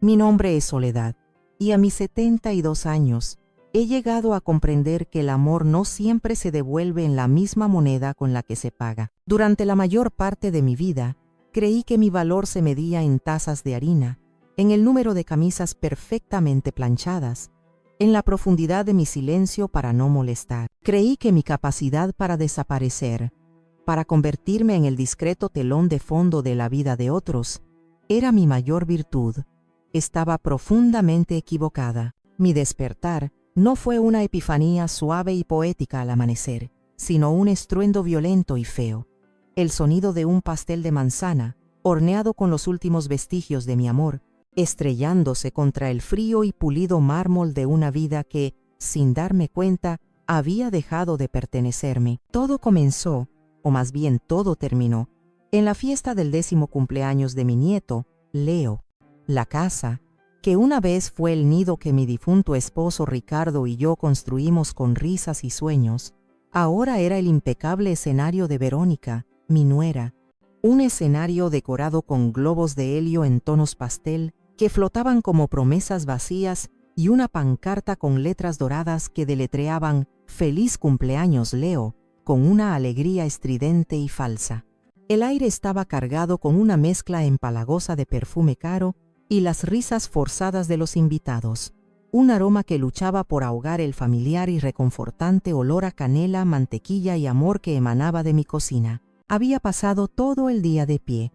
Mi nombre es Soledad, y a mis 72 años he llegado a comprender que el amor no siempre se devuelve en la misma moneda con la que se paga. Durante la mayor parte de mi vida, creí que mi valor se medía en tazas de harina, en el número de camisas perfectamente planchadas, en la profundidad de mi silencio para no molestar. Creí que mi capacidad para desaparecer, para convertirme en el discreto telón de fondo de la vida de otros, era mi mayor virtud. Estaba profundamente equivocada. Mi despertar no fue una epifanía suave y poética al amanecer, sino un estruendo violento y feo. El sonido de un pastel de manzana, horneado con los últimos vestigios de mi amor, estrellándose contra el frío y pulido mármol de una vida que, sin darme cuenta, había dejado de pertenecerme. Todo comenzó, o más bien todo terminó, en la fiesta del 10º cumpleaños de mi nieto, Leo. La casa, que una vez fue el nido que mi difunto esposo Ricardo y yo construimos con risas y sueños, ahora era el impecable escenario de Verónica, mi nuera, un escenario decorado con globos de helio en tonos pastel que flotaban como promesas vacías y una pancarta con letras doradas que deletreaban «Feliz cumpleaños, Leo», con una alegría estridente y falsa. El aire estaba cargado con una mezcla empalagosa de perfume caro y las risas forzadas de los invitados, un aroma que luchaba por ahogar el familiar y reconfortante olor a canela, mantequilla y amor que emanaba de mi cocina. Había pasado todo el día de pie,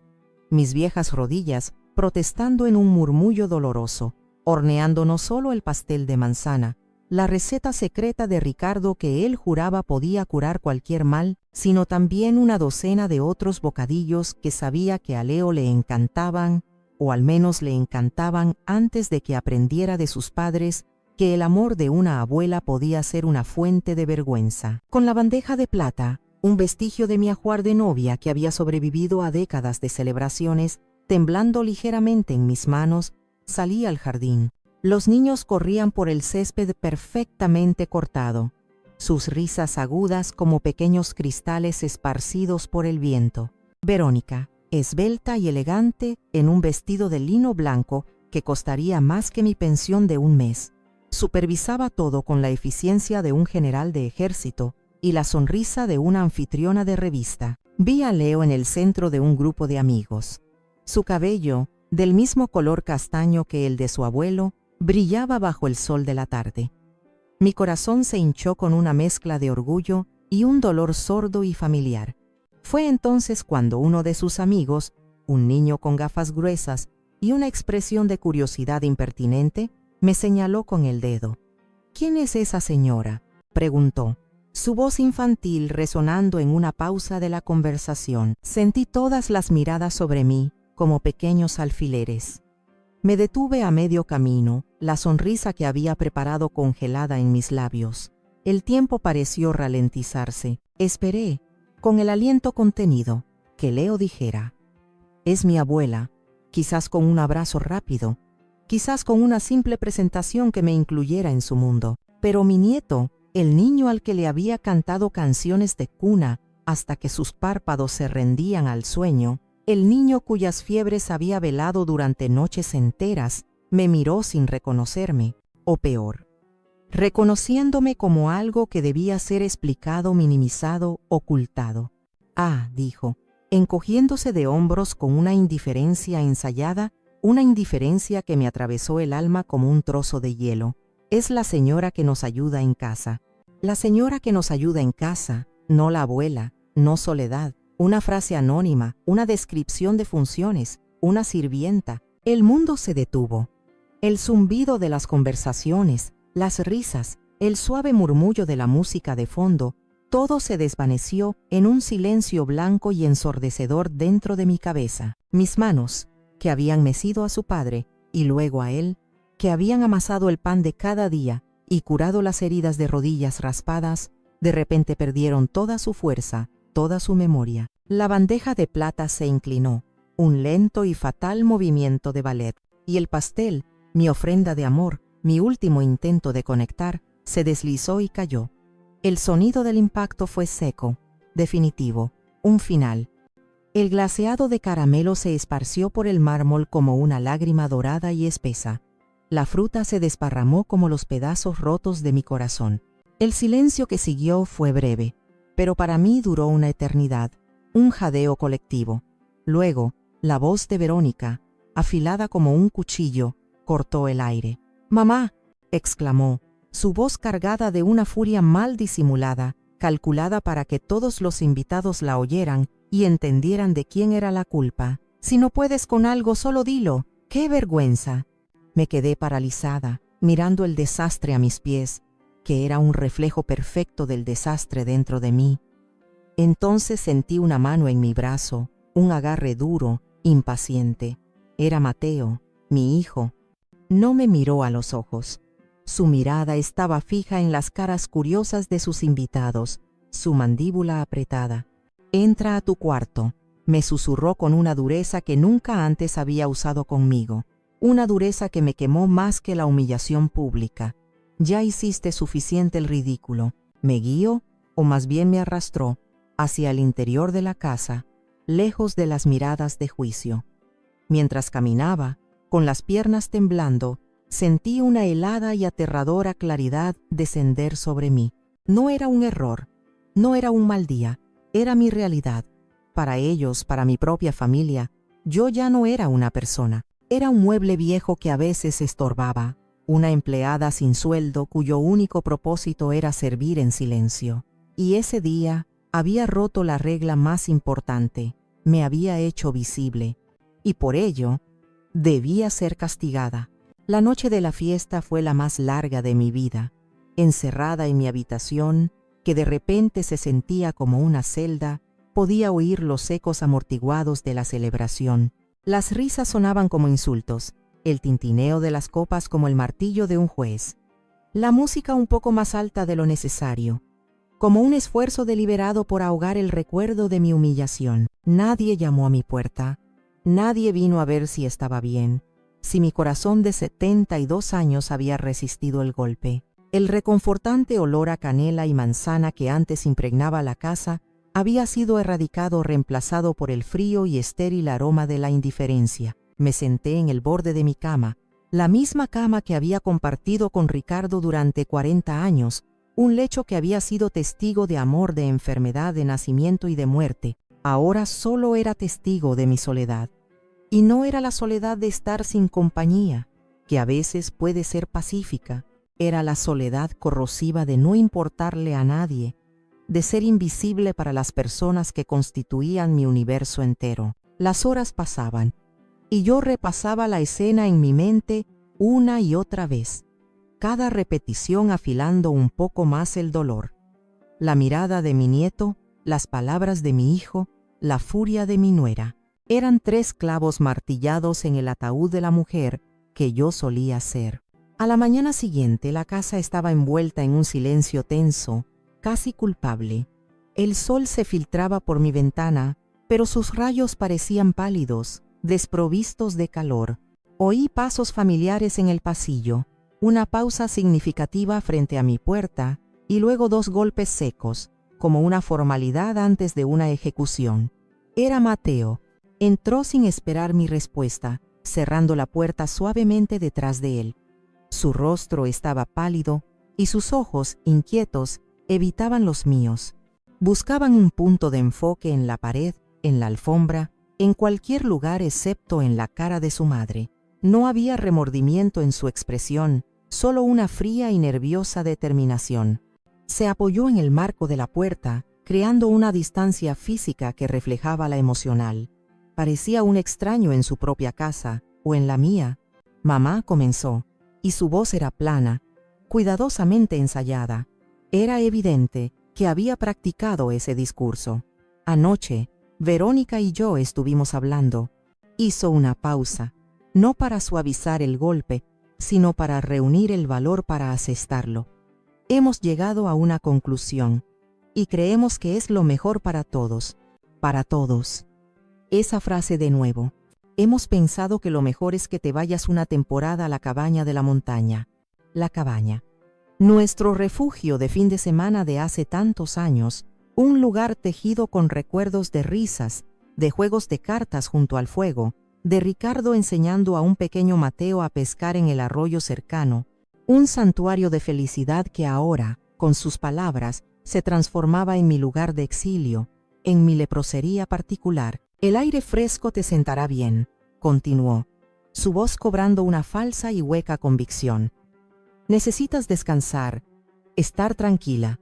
mis viejas rodillas protestando en un murmullo doloroso, horneando no solo el pastel de manzana, la receta secreta de Ricardo que él juraba podía curar cualquier mal, sino también una docena de otros bocadillos que sabía que a Leo le encantaban, o al menos le encantaban antes de que aprendiera de sus padres que el amor de una abuela podía ser una fuente de vergüenza. Con la bandeja de plata, un vestigio de mi ajuar de novia que había sobrevivido a décadas de celebraciones, temblando ligeramente en mis manos, salí al jardín. Los niños corrían por el césped perfectamente cortado, sus risas agudas como pequeños cristales esparcidos por el viento. Verónica, esbelta y elegante, en un vestido de lino blanco que costaría más que mi pensión de un mes, supervisaba todo con la eficiencia de un general de ejército y la sonrisa de una anfitriona de revista. Vi a Leo en el centro de un grupo de amigos. Su cabello, del mismo color castaño que el de su abuelo, brillaba bajo el sol de la tarde. Mi corazón se hinchó con una mezcla de orgullo y un dolor sordo y familiar. Fue entonces cuando uno de sus amigos, un niño con gafas gruesas y una expresión de curiosidad impertinente, me señaló con el dedo. «¿Quién es esa señora?», preguntó, su voz infantil resonando en una pausa de la conversación. Sentí todas las miradas sobre mí como pequeños alfileres. Me detuve a medio camino, la sonrisa que había preparado congelada en mis labios. El tiempo pareció ralentizarse. Esperé, con el aliento contenido, que Leo dijera: «Es mi abuela», quizás con un abrazo rápido, quizás con una simple presentación que me incluyera en su mundo. Pero mi nieto, el niño al que le había cantado canciones de cuna hasta que sus párpados se rendían al sueño, el niño cuyas fiebres había velado durante noches enteras, me miró sin reconocerme, o peor, reconociéndome como algo que debía ser explicado, minimizado, ocultado. «Ah», dijo, encogiéndose de hombros con una indiferencia ensayada, una indiferencia que me atravesó el alma como un trozo de hielo. «Es la señora que nos ayuda en casa». La señora que nos ayuda en casa, no la abuela, no Soledad. Una frase anónima, una descripción de funciones, una sirvienta. El mundo se detuvo. El zumbido de las conversaciones, las risas, el suave murmullo de la música de fondo, todo se desvaneció en un silencio blanco y ensordecedor dentro de mi cabeza. Mis manos, que habían mecido a su padre, y luego a él, que habían amasado el pan de cada día y curado las heridas de rodillas raspadas, de repente perdieron toda su fuerza, toda su memoria. La bandeja de plata se inclinó, un lento y fatal movimiento de ballet, y el pastel, mi ofrenda de amor, mi último intento de conectar, se deslizó y cayó. El sonido del impacto fue seco, definitivo, un final. El glaseado de caramelo se esparció por el mármol como una lágrima dorada y espesa. La fruta se desparramó como los pedazos rotos de mi corazón. El silencio que siguió fue breve, pero para mí duró una eternidad, un jadeo colectivo. Luego, la voz de Verónica, afilada como un cuchillo, cortó el aire. «¡Mamá!», exclamó, su voz cargada de una furia mal disimulada, calculada para que todos los invitados la oyeran y entendieran de quién era la culpa. «Si no puedes con algo, solo dilo. ¡Qué vergüenza!». Me quedé paralizada, mirando el desastre a mis pies, que era un reflejo perfecto del desastre dentro de mí. Entonces sentí una mano en mi brazo, un agarre duro, impaciente. Era Mateo, mi hijo. No me miró a los ojos. Su mirada estaba fija en las caras curiosas de sus invitados, su mandíbula apretada. «Entra a tu cuarto», me susurró con una dureza que nunca antes había usado conmigo. Una dureza que me quemó más que la humillación pública. «Ya hiciste suficiente el ridículo». Me guió, o más bien me arrastró, hacia el interior de la casa, lejos de las miradas de juicio. Mientras caminaba, con las piernas temblando, sentí una helada y aterradora claridad descender sobre mí. No era un error, no era un mal día, era mi realidad. Para ellos, para mi propia familia, yo ya no era una persona. Era un mueble viejo que a veces estorbaba, una empleada sin sueldo cuyo único propósito era servir en silencio. Y ese día había roto la regla más importante, me había hecho visible, y por ello debía ser castigada. La noche de la fiesta fue la más larga de mi vida, encerrada en mi habitación, que de repente se sentía como una celda, podía oír los ecos amortiguados de la celebración. Las risas sonaban como insultos, el tintineo de las copas como el martillo de un juez, la música un poco más alta de lo necesario, como un esfuerzo deliberado por ahogar el recuerdo de mi humillación. Nadie llamó a mi puerta, nadie vino a ver si estaba bien, si mi corazón de 72 años había resistido el golpe. El reconfortante olor a canela y manzana que antes impregnaba la casa había sido erradicado, reemplazado por el frío y estéril aroma de la indiferencia. Me senté en el borde de mi cama, la misma cama que había compartido con Ricardo durante 40 años, un lecho que había sido testigo de amor, de enfermedad, de nacimiento y de muerte. Ahora solo era testigo de mi soledad. Y no era la soledad de estar sin compañía, que a veces puede ser pacífica. Era la soledad corrosiva de no importarle a nadie, de ser invisible para las personas que constituían mi universo entero. Las horas pasaban, y yo repasaba la escena en mi mente una y otra vez, cada repetición afilando un poco más el dolor. La mirada de mi nieto, las palabras de mi hijo, la furia de mi nuera. Eran 3 clavos martillados en el ataúd de la mujer que yo solía ser. A la mañana siguiente la casa estaba envuelta en un silencio tenso, casi culpable. El sol se filtraba por mi ventana, pero sus rayos parecían pálidos, desprovistos de calor. Oí pasos familiares en el pasillo, una pausa significativa frente a mi puerta y luego 2 golpes secos, como una formalidad antes de una ejecución. Era Mateo. Entró sin esperar mi respuesta, cerrando la puerta suavemente detrás de él. Su rostro estaba pálido y sus ojos, inquietos, evitaban los míos. Buscaban un punto de enfoque en la pared, en la alfombra, en cualquier lugar excepto en la cara de su madre. No había remordimiento en su expresión, solo una fría y nerviosa determinación. Se apoyó en el marco de la puerta, creando una distancia física que reflejaba la emocional. Parecía un extraño en su propia casa, o en la mía. «Mamá», comenzó, y su voz era plana, cuidadosamente ensayada. Era evidente que había practicado ese discurso. Anoche, Verónica y yo estuvimos hablando. Hizo una pausa, no para suavizar el golpe, sino para reunir el valor para asestarlo. Hemos llegado a una conclusión, y creemos que es lo mejor para todos, para todos. Esa frase de nuevo. Hemos pensado que lo mejor es que te vayas una temporada a la cabaña de la montaña. La cabaña. Nuestro refugio de fin de semana de hace tantos años, un lugar tejido con recuerdos de risas, de juegos de cartas junto al fuego, de Ricardo enseñando a un pequeño Mateo a pescar en el arroyo cercano, un santuario de felicidad que ahora, con sus palabras, se transformaba en mi lugar de exilio, en mi leprosería particular. El aire fresco te sentará bien, continuó, su voz cobrando una falsa y hueca convicción. Necesitas descansar, estar tranquila.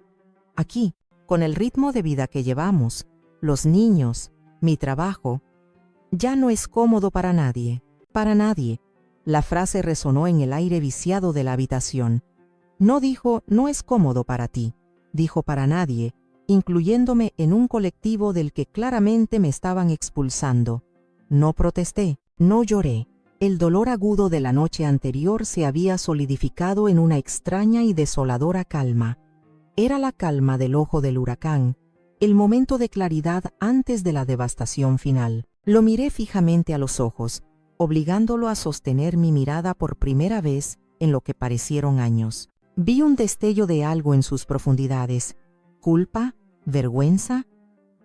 Aquí, con el ritmo de vida que llevamos, los niños, mi trabajo, ya no es cómodo para nadie, para nadie. La frase resonó en el aire viciado de la habitación. No dijo, no es cómodo para ti, dijo para nadie, incluyéndome en un colectivo del que claramente me estaban expulsando. No protesté, no lloré. El dolor agudo de la noche anterior se había solidificado en una extraña y desoladora calma. Era la calma del ojo del huracán, el momento de claridad antes de la devastación final. Lo miré fijamente a los ojos, obligándolo a sostener mi mirada por primera vez en lo que parecieron años. Vi un destello de algo en sus profundidades. ¿Culpa? ¿Vergüenza?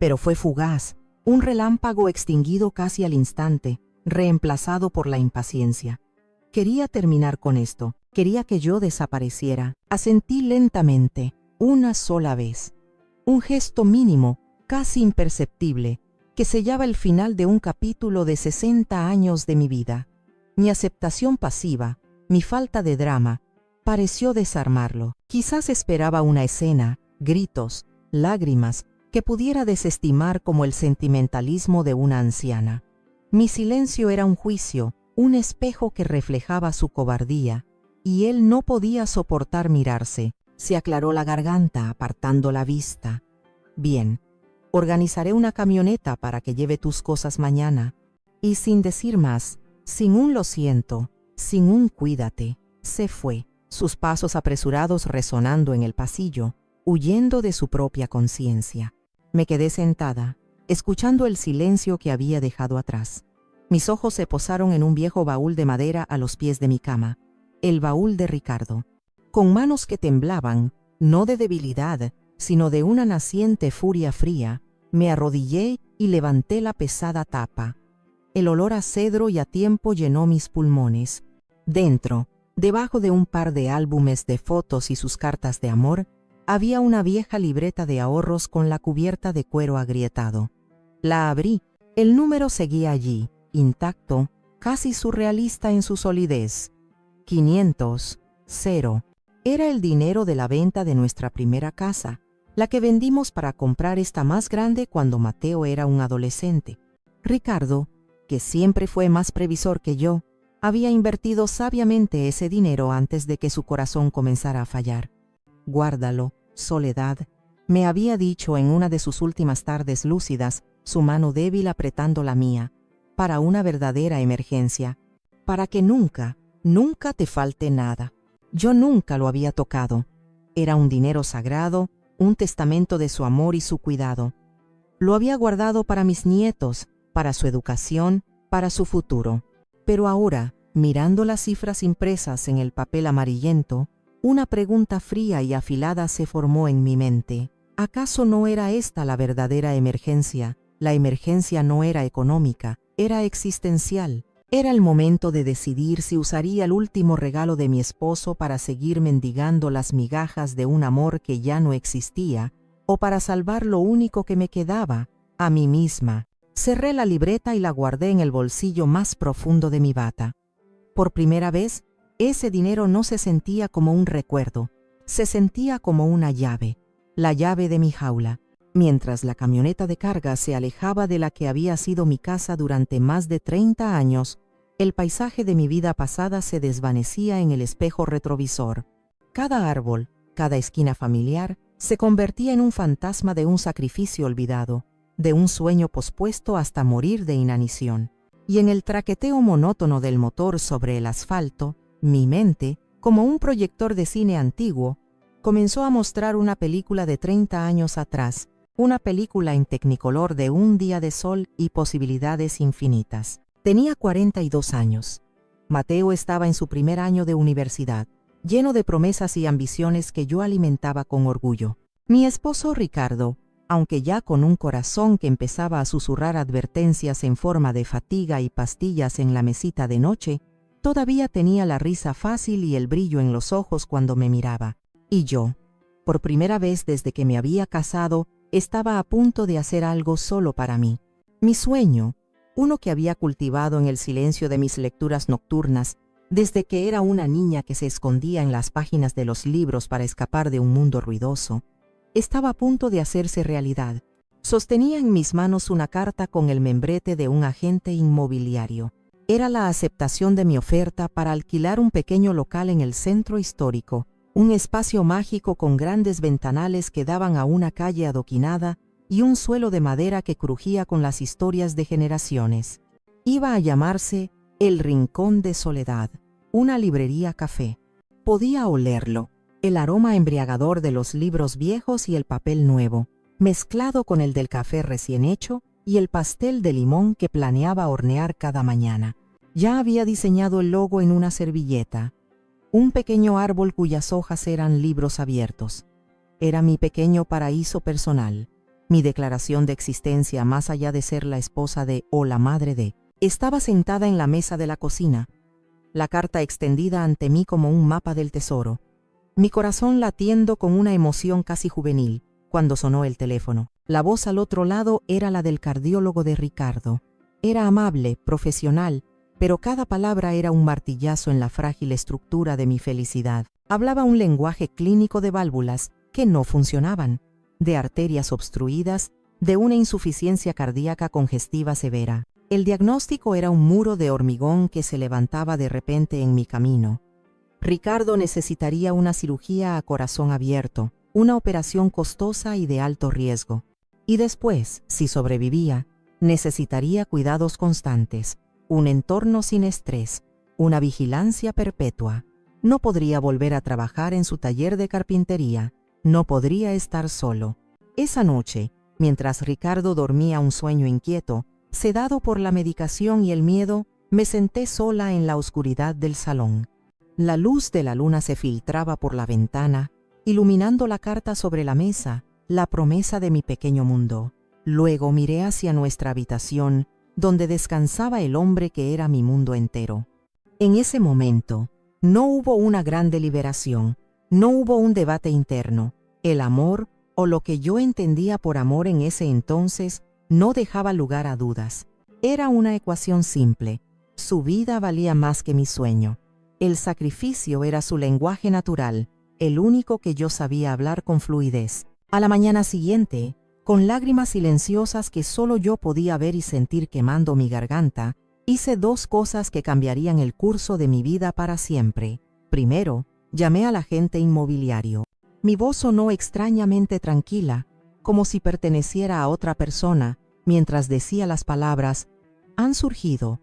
Pero fue fugaz, un relámpago extinguido casi al instante, reemplazado por la impaciencia. Quería terminar con esto, quería que yo desapareciera. Asentí lentamente, una sola vez. Un gesto mínimo, casi imperceptible, que sellaba el final de un capítulo de 60 años de mi vida. Mi aceptación pasiva, mi falta de drama, pareció desarmarlo. Quizás esperaba una escena, gritos, lágrimas, que pudiera desestimar como el sentimentalismo de una anciana. Mi silencio era un juicio, un espejo que reflejaba su cobardía, y él no podía soportar mirarse. Se aclaró la garganta, apartando la vista. Bien, organizaré una camioneta para que lleve tus cosas mañana. Y sin decir más, sin un lo siento, sin un cuídate, se fue, sus pasos apresurados resonando en el pasillo, huyendo de su propia conciencia. Me quedé sentada, escuchando el silencio que había dejado atrás. Mis ojos se posaron en un viejo baúl de madera a los pies de mi cama, el baúl de Ricardo. Con manos que temblaban, no de debilidad, sino de una naciente furia fría, me arrodillé y levanté la pesada tapa. El olor a cedro y a tiempo llenó mis pulmones. Dentro, debajo de un par de álbumes de fotos y sus cartas de amor, había una vieja libreta de ahorros con la cubierta de cuero agrietado. La abrí. El número seguía allí, intacto, casi surrealista en su solidez. 500, 0. Era el dinero de la venta de nuestra primera casa, la que vendimos para comprar esta más grande cuando Mateo era un adolescente. Ricardo, que siempre fue más previsor que yo, había invertido sabiamente ese dinero antes de que su corazón comenzara a fallar. Guárdalo, Soledad, me había dicho en una de sus últimas tardes lúcidas, su mano débil apretando la mía, para una verdadera emergencia, para que nunca, nunca te falte nada. Yo nunca lo había tocado. Era un dinero sagrado, un testamento de su amor y su cuidado. Lo había guardado para mis nietos, para su educación, para su futuro. Pero ahora, mirando las cifras impresas en el papel amarillento, una pregunta fría y afilada se formó en mi mente. ¿Acaso no era esta la verdadera emergencia? La emergencia no era económica, era existencial. Era el momento de decidir si usaría el último regalo de mi esposo para seguir mendigando las migajas de un amor que ya no existía, o para salvar lo único que me quedaba, a mí misma. Cerré la libreta y la guardé en el bolsillo más profundo de mi bata. Por primera vez, ese dinero no se sentía como un recuerdo, se sentía como una llave, la llave de mi jaula. Mientras la camioneta de carga se alejaba de la que había sido mi casa durante más de 30 años, el paisaje de mi vida pasada se desvanecía en el espejo retrovisor. Cada árbol, cada esquina familiar, se convertía en un fantasma de un sacrificio olvidado, de un sueño pospuesto hasta morir de inanición. Y en el traqueteo monótono del motor sobre el asfalto, mi mente, como un proyector de cine antiguo, comenzó a mostrar una película de 30 años atrás, una película en tecnicolor de un día de sol y posibilidades infinitas. Tenía 42 años. Mateo estaba en su primer año de universidad, lleno de promesas y ambiciones que yo alimentaba con orgullo. Mi esposo Ricardo, aunque ya con un corazón que empezaba a susurrar advertencias en forma de fatiga y pastillas en la mesita de noche, todavía tenía la risa fácil y el brillo en los ojos cuando me miraba. Y yo, por primera vez desde que me había casado, estaba a punto de hacer algo solo para mí. Mi sueño, uno que había cultivado en el silencio de mis lecturas nocturnas, desde que era una niña que se escondía en las páginas de los libros para escapar de un mundo ruidoso, estaba a punto de hacerse realidad. Sostenía en mis manos una carta con el membrete de un agente inmobiliario. Era la aceptación de mi oferta para alquilar un pequeño local en el centro histórico, un espacio mágico con grandes ventanales que daban a una calle adoquinada y un suelo de madera que crujía con las historias de generaciones. Iba a llamarse El Rincón de Soledad, una librería café. Podía olerlo, el aroma embriagador de los libros viejos y el papel nuevo, mezclado con el del café recién hecho y el pastel de limón que planeaba hornear cada mañana. Ya había diseñado el logo en una servilleta, un pequeño árbol cuyas hojas eran libros abiertos. Era mi pequeño paraíso personal, mi declaración de existencia más allá de ser la esposa de o la madre de. Estaba sentada en la mesa de la cocina, la carta extendida ante mí como un mapa del tesoro, mi corazón latiendo con una emoción casi juvenil, cuando sonó el teléfono. La voz al otro lado era la del cardiólogo de Ricardo. Era amable, profesional, pero cada palabra era un martillazo en la frágil estructura de mi felicidad. Hablaba un lenguaje clínico de válvulas que no funcionaban, de arterias obstruidas, de una insuficiencia cardíaca congestiva severa. El diagnóstico era un muro de hormigón que se levantaba de repente en mi camino. Ricardo necesitaría una cirugía a corazón abierto, una operación costosa y de alto riesgo. Y después, si sobrevivía, necesitaría cuidados constantes, un entorno sin estrés, una vigilancia perpetua. No podría volver a trabajar en su taller de carpintería, no podría estar solo. Esa noche, mientras Ricardo dormía un sueño inquieto, sedado por la medicación y el miedo, me senté sola en la oscuridad del salón. La luz de la luna se filtraba por la ventana, iluminando la carta sobre la mesa, la promesa de mi pequeño mundo. Luego miré hacia nuestra habitación, donde descansaba el hombre que era mi mundo entero. En ese momento, no hubo una gran deliberación, no hubo un debate interno. El amor, o lo que yo entendía por amor en ese entonces, no dejaba lugar a dudas. Era una ecuación simple. Su vida valía más que mi sueño. El sacrificio era su lenguaje natural, el único que yo sabía hablar con fluidez. A la mañana siguiente, con lágrimas silenciosas que solo yo podía ver y sentir quemando mi garganta, hice dos cosas que cambiarían el curso de mi vida para siempre. Primero, llamé al agente inmobiliario. Mi voz sonó extrañamente tranquila, como si perteneciera a otra persona, mientras decía las palabras: «Han surgido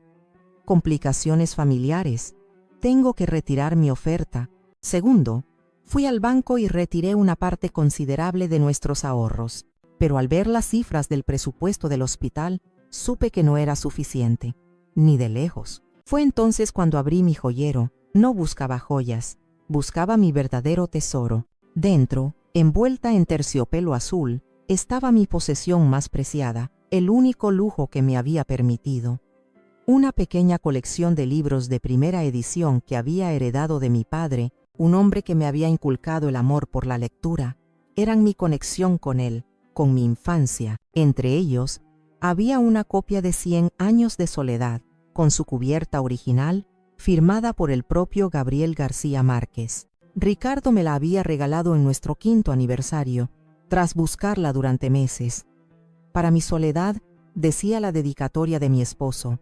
complicaciones familiares. Tengo que retirar mi oferta». Segundo, fui al banco y retiré una parte considerable de nuestros ahorros, pero al ver las cifras del presupuesto del hospital, supe que no era suficiente, ni de lejos. Fue entonces cuando abrí mi joyero. No buscaba joyas, buscaba mi verdadero tesoro. Dentro, envuelta en terciopelo azul, estaba mi posesión más preciada, el único lujo que me había permitido. Una pequeña colección de libros de primera edición que había heredado de mi padre, un hombre que me había inculcado el amor por la lectura. Eran mi conexión con él, con mi infancia. Entre ellos, había una copia de 100 años de soledad, con su cubierta original, firmada por el propio Gabriel García Márquez. Ricardo me la había regalado en nuestro 5º aniversario, tras buscarla durante meses. Para mi soledad, decía la dedicatoria de mi esposo,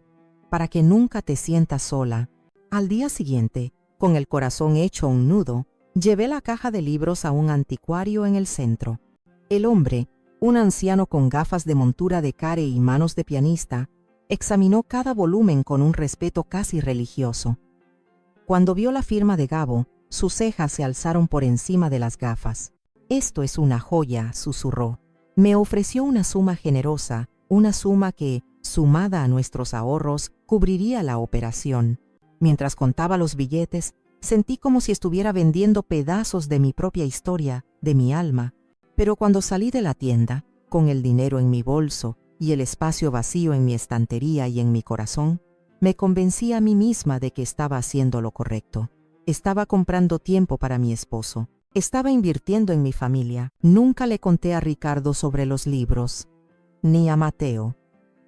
para que nunca te sientas sola. Al día siguiente, con el corazón hecho un nudo, llevé la caja de libros a un anticuario en el centro. El hombre, un anciano con gafas de montura de care y manos de pianista, examinó cada volumen con un respeto casi religioso. Cuando vio la firma de Gabo, sus cejas se alzaron por encima de las gafas. «Esto es una joya», susurró. Me ofreció una suma generosa, una suma que, sumada a nuestros ahorros, cubriría la operación. Mientras contaba los billetes, sentí como si estuviera vendiendo pedazos de mi propia historia, de mi alma. Pero cuando salí de la tienda, con el dinero en mi bolso y el espacio vacío en mi estantería y en mi corazón, me convencí a mí misma de que estaba haciendo lo correcto. Estaba comprando tiempo para mi esposo. Estaba invirtiendo en mi familia. Nunca le conté a Ricardo sobre los libros, ni a Mateo.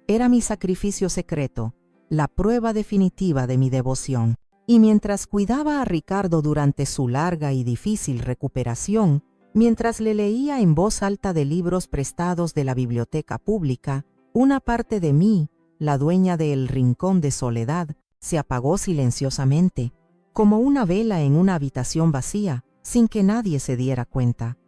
Era mi sacrificio secreto, la prueba definitiva de mi devoción. Y mientras cuidaba a Ricardo durante su larga y difícil recuperación, mientras le leía en voz alta de libros prestados de la biblioteca pública, una parte de mí, la dueña de El Rincón de Soledad, se apagó silenciosamente, como una vela en una habitación vacía, sin que nadie se diera cuenta.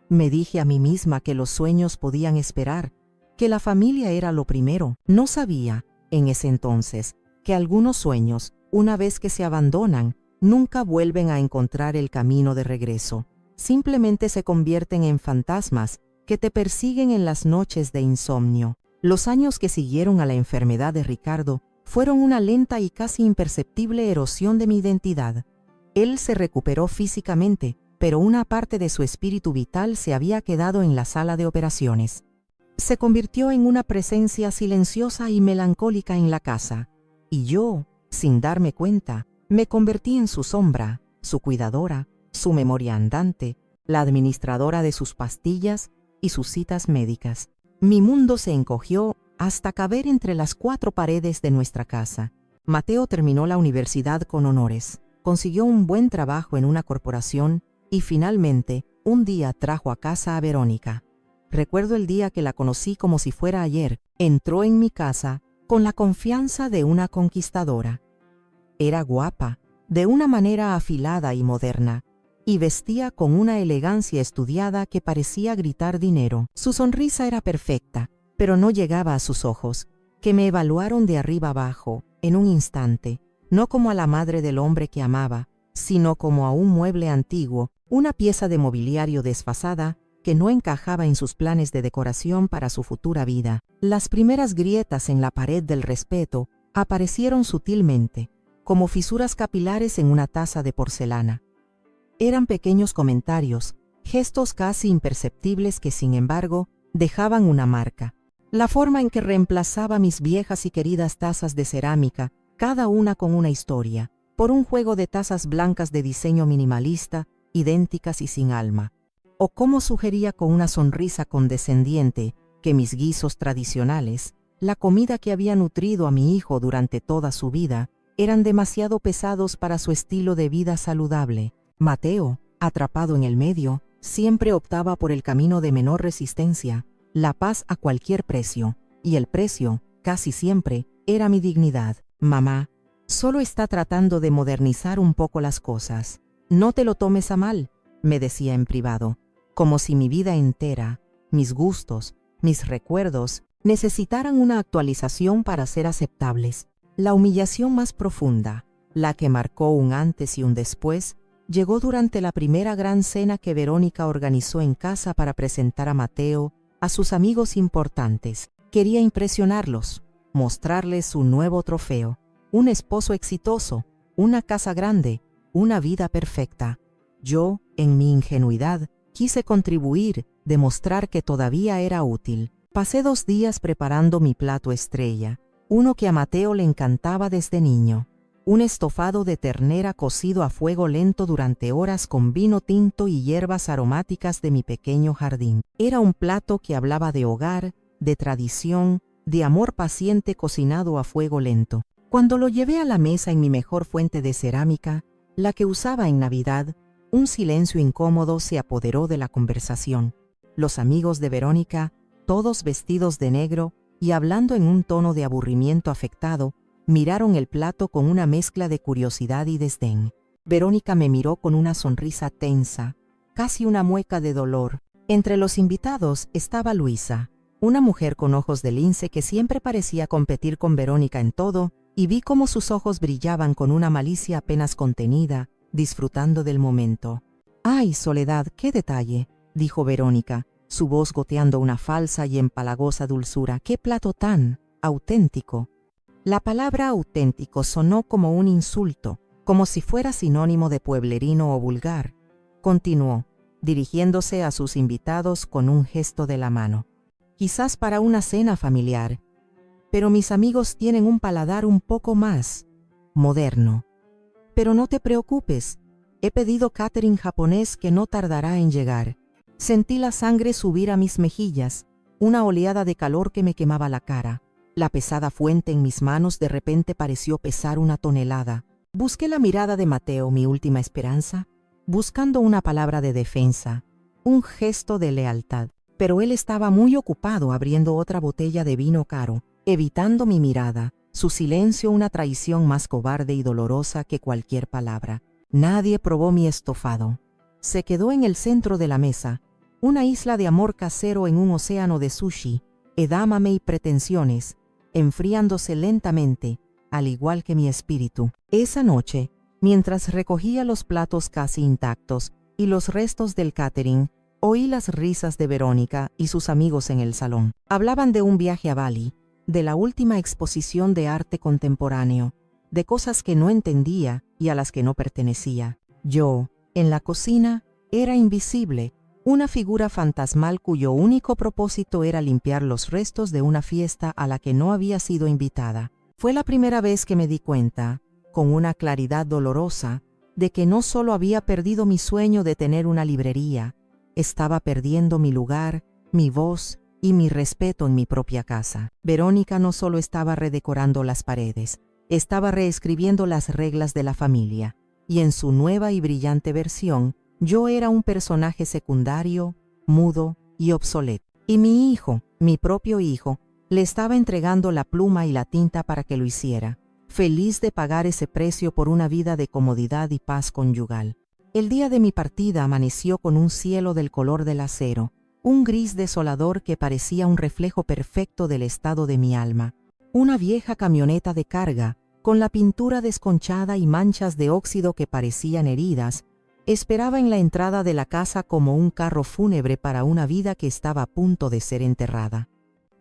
Me dije a mí misma que los sueños podían esperar, que la familia era lo primero. No sabía, en ese entonces, que algunos sueños, una vez que se abandonan, nunca vuelven a encontrar el camino de regreso. Simplemente se convierten en fantasmas que te persiguen en las noches de insomnio. Los años que siguieron a la enfermedad de Ricardo fueron una lenta y casi imperceptible erosión de mi identidad. Él se recuperó físicamente, pero una parte de su espíritu vital se había quedado en la sala de operaciones. Se convirtió en una presencia silenciosa y melancólica en la casa, y yo, sin darme cuenta, me convertí en su sombra, su cuidadora, su memoria andante, la administradora de sus pastillas y sus citas médicas. Mi mundo se encogió hasta caber entre las 4 paredes de nuestra casa. Mateo terminó la universidad con honores, consiguió un buen trabajo en una corporación y finalmente, un día trajo a casa a Verónica. Recuerdo el día que la conocí como si fuera ayer. Entró en mi casa con la confianza de una conquistadora. Era guapa, de una manera afilada y moderna, y vestía con una elegancia estudiada que parecía gritar dinero. Su sonrisa era perfecta, pero no llegaba a sus ojos, que me evaluaron de arriba abajo, en un instante, no como a la madre del hombre que amaba, sino como a un mueble antiguo, una pieza de mobiliario desfasada que no encajaba en sus planes de decoración para su futura vida. Las primeras grietas en la pared del respeto aparecieron sutilmente, como fisuras capilares en una taza de porcelana. Eran pequeños comentarios, gestos casi imperceptibles que, sin embargo, dejaban una marca. La forma en que reemplazaba mis viejas y queridas tazas de cerámica, cada una con una historia, por un juego de tazas blancas de diseño minimalista, idénticas y sin alma. O cómo sugería con una sonrisa condescendiente que mis guisos tradicionales, la comida que había nutrido a mi hijo durante toda su vida, eran demasiado pesados para su estilo de vida saludable. Mateo, atrapado en el medio, siempre optaba por el camino de menor resistencia, la paz a cualquier precio, y el precio, casi siempre, era mi dignidad. Mamá, solo está tratando de modernizar un poco las cosas. No te lo tomes a mal, me decía en privado, como si mi vida entera, mis gustos, mis recuerdos, necesitaran una actualización para ser aceptables. La humillación más profunda, la que marcó un antes y un después, llegó durante la primera gran cena que Verónica organizó en casa para presentar a Mateo a sus amigos importantes. Quería impresionarlos, mostrarles su nuevo trofeo, un esposo exitoso, una casa grande, una vida perfecta. Yo, en mi ingenuidad, quise contribuir, demostrar que todavía era útil. Pasé 2 días preparando mi plato estrella, uno que a Mateo le encantaba desde niño. Un estofado de ternera cocido a fuego lento durante horas con vino tinto y hierbas aromáticas de mi pequeño jardín. Era un plato que hablaba de hogar, de tradición, de amor paciente cocinado a fuego lento. Cuando lo llevé a la mesa en mi mejor fuente de cerámica, la que usaba en Navidad, un silencio incómodo se apoderó de la conversación. Los amigos de Verónica, todos vestidos de negro y hablando en un tono de aburrimiento afectado, miraron el plato con una mezcla de curiosidad y desdén. Verónica me miró con una sonrisa tensa, casi una mueca de dolor. Entre los invitados estaba Luisa, una mujer con ojos de lince que siempre parecía competir con Verónica en todo, y vi cómo sus ojos brillaban con una malicia apenas contenida, disfrutando del momento. «¡Ay, Soledad, qué detalle!», dijo Verónica, su voz goteando una falsa y empalagosa dulzura. «¡Qué plato tan auténtico!». La palabra auténtico sonó como un insulto, como si fuera sinónimo de pueblerino o vulgar. Continuó, dirigiéndose a sus invitados con un gesto de la mano. quizás para una cena familiar, pero mis amigos tienen un paladar un poco más moderno. Pero no te preocupes, he pedido catering japonés que no tardará en llegar. Sentí la sangre subir a mis mejillas, una oleada de calor que me quemaba la cara. La pesada fuente en mis manos de repente pareció pesar 1 tonelada. Busqué la mirada de Mateo, mi última esperanza, buscando una palabra de defensa, un gesto de lealtad. Pero él estaba muy ocupado abriendo otra botella de vino caro, evitando mi mirada, su silencio una traición más cobarde y dolorosa que cualquier palabra. Nadie probó mi estofado. Se quedó en el centro de la mesa, una isla de amor casero en un océano de sushi, edamame y pretensiones, enfriándose lentamente, al igual que mi espíritu. Esa noche, mientras recogía los platos casi intactos y los restos del catering, oí las risas de Verónica y sus amigos en el salón. Hablaban de un viaje a Bali, de la última exposición de arte contemporáneo, de cosas que no entendía y a las que no pertenecía. Yo, en la cocina, era invisible, una figura fantasmal cuyo único propósito era limpiar los restos de una fiesta a la que no había sido invitada. Fue la primera vez que me di cuenta, con una claridad dolorosa, de que no solo había perdido mi sueño de tener una librería, estaba perdiendo mi lugar, mi voz y mi respeto en mi propia casa. Verónica no solo estaba redecorando las paredes, estaba reescribiendo las reglas de la familia, y en su nueva y brillante versión, yo era un personaje secundario, mudo y obsoleto. Y mi hijo, mi propio hijo, le estaba entregando la pluma y la tinta para que lo hiciera, feliz de pagar ese precio por una vida de comodidad y paz conyugal. El día de mi partida amaneció con un cielo del color del acero, un gris desolador que parecía un reflejo perfecto del estado de mi alma. Una vieja camioneta de carga, con la pintura desconchada y manchas de óxido que parecían heridas, esperaba en la entrada de la casa como un carro fúnebre para una vida que estaba a punto de ser enterrada.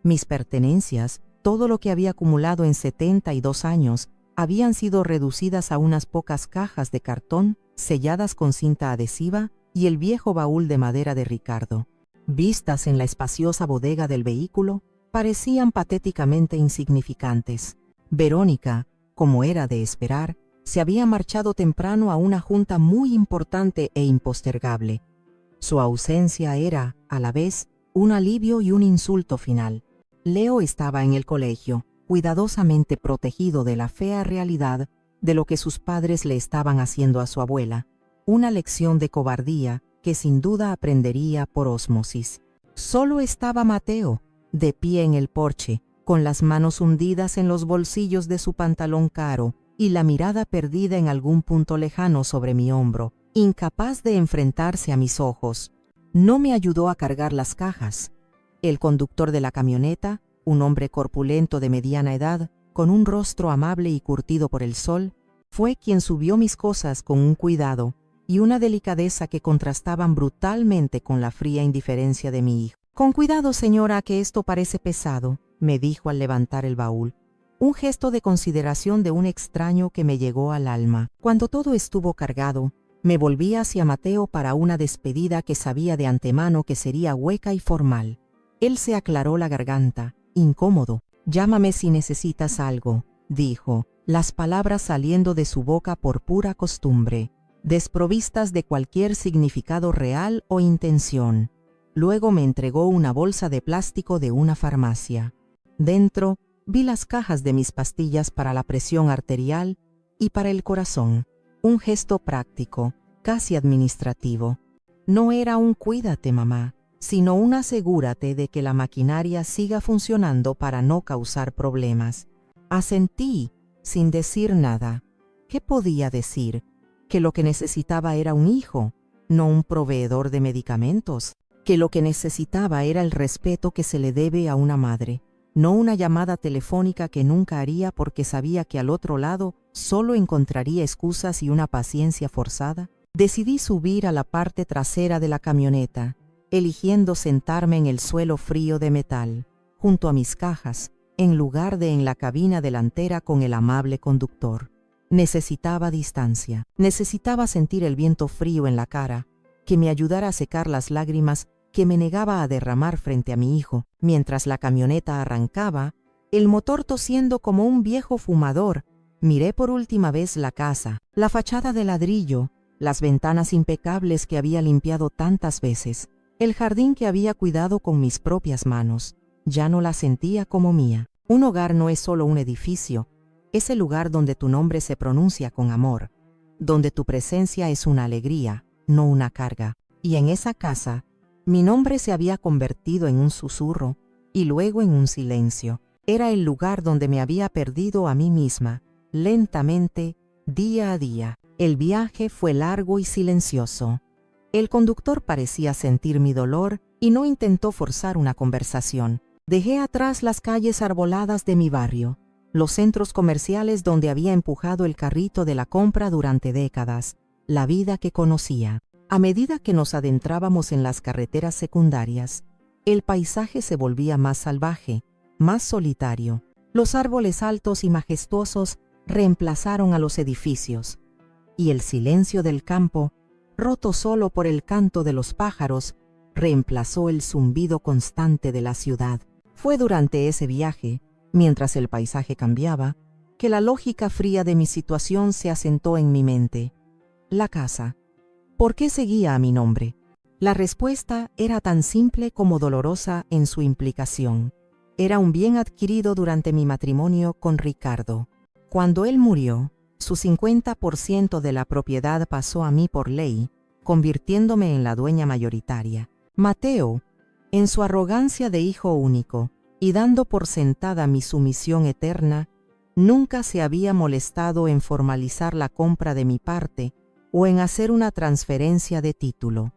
Mis pertenencias, todo lo que había acumulado en 72 años, habían sido reducidas a unas pocas cajas de cartón, selladas con cinta adhesiva, y el viejo baúl de madera de Ricardo. Vistas en la espaciosa bodega del vehículo, parecían patéticamente insignificantes. Verónica, como era de esperar, se había marchado temprano a una junta muy importante e impostergable. Su ausencia era, a la vez, un alivio y un insulto final. Leo estaba en el colegio, cuidadosamente protegido de la fea realidad de lo que sus padres le estaban haciendo a su abuela, una lección de cobardía que sin duda aprendería por ósmosis. Solo estaba Mateo, de pie en el porche, con las manos hundidas en los bolsillos de su pantalón caro y la mirada perdida en algún punto lejano sobre mi hombro, incapaz de enfrentarse a mis ojos. No me ayudó a cargar las cajas. El conductor de la camioneta, un hombre corpulento de mediana edad, con un rostro amable y curtido por el sol, fue quien subió mis cosas con un cuidado y una delicadeza que contrastaban brutalmente con la fría indiferencia de mi hijo. «Con cuidado, señora, que esto parece pesado», me dijo al levantar el baúl. Un gesto de consideración de un extraño que me llegó al alma. Cuando todo estuvo cargado, me volví hacia Mateo para una despedida que sabía de antemano que sería hueca y formal. Él se aclaró la garganta, incómodo. «Llámame si necesitas algo», dijo, las palabras saliendo de su boca por pura costumbre, desprovistas de cualquier significado real o intención. Luego me entregó una bolsa de plástico de una farmacia. Dentro, vi las cajas de mis pastillas para la presión arterial y para el corazón. Un gesto práctico, casi administrativo. No era un «cuídate, mamá», sino un «asegúrate de que la maquinaria siga funcionando para no causar problemas». Asentí, sin decir nada. ¿Qué podía decir? Que lo que necesitaba era un hijo, no un proveedor de medicamentos. Que lo que necesitaba era el respeto que se le debe a una madre, no una llamada telefónica que nunca haría porque sabía que al otro lado solo encontraría excusas y una paciencia forzada. Decidí subir a la parte trasera de la camioneta, eligiendo sentarme en el suelo frío de metal, junto a mis cajas, en lugar de en la cabina delantera con el amable conductor. Necesitaba distancia, necesitaba sentir el viento frío en la cara, que me ayudara a secar las lágrimas que me negaba a derramar frente a mi hijo. Mientras la camioneta arrancaba, el motor tosiendo como un viejo fumador, miré por última vez la casa, la fachada de ladrillo, las ventanas impecables que había limpiado tantas veces, el jardín que había cuidado con mis propias manos. Ya no la sentía como mía. Un hogar no es solo un edificio, es el lugar donde tu nombre se pronuncia con amor, donde tu presencia es una alegría, no una carga. Y en esa casa, mi nombre se había convertido en un susurro y luego en un silencio. Era el lugar donde me había perdido a mí misma, lentamente, día a día. El viaje fue largo y silencioso. El conductor parecía sentir mi dolor y no intentó forzar una conversación. Dejé atrás las calles arboladas de mi barrio, los centros comerciales donde había empujado el carrito de la compra durante décadas, la vida que conocía. A medida que nos adentrábamos en las carreteras secundarias, el paisaje se volvía más salvaje, más solitario. Los árboles altos y majestuosos reemplazaron a los edificios, y el silencio del campo, roto solo por el canto de los pájaros, reemplazó el zumbido constante de la ciudad. Fue durante ese viaje, mientras el paisaje cambiaba, que la lógica fría de mi situación se asentó en mi mente. La casa. ¿Por qué seguía a mi nombre? La respuesta era tan simple como dolorosa en su implicación. Era un bien adquirido durante mi matrimonio con Ricardo. Cuando él murió, su 50% de la propiedad pasó a mí por ley, convirtiéndome en la dueña mayoritaria. Mateo, en su arrogancia de hijo único, y dando por sentada mi sumisión eterna, nunca se había molestado en formalizar la compra de mi parte o en hacer una transferencia de título.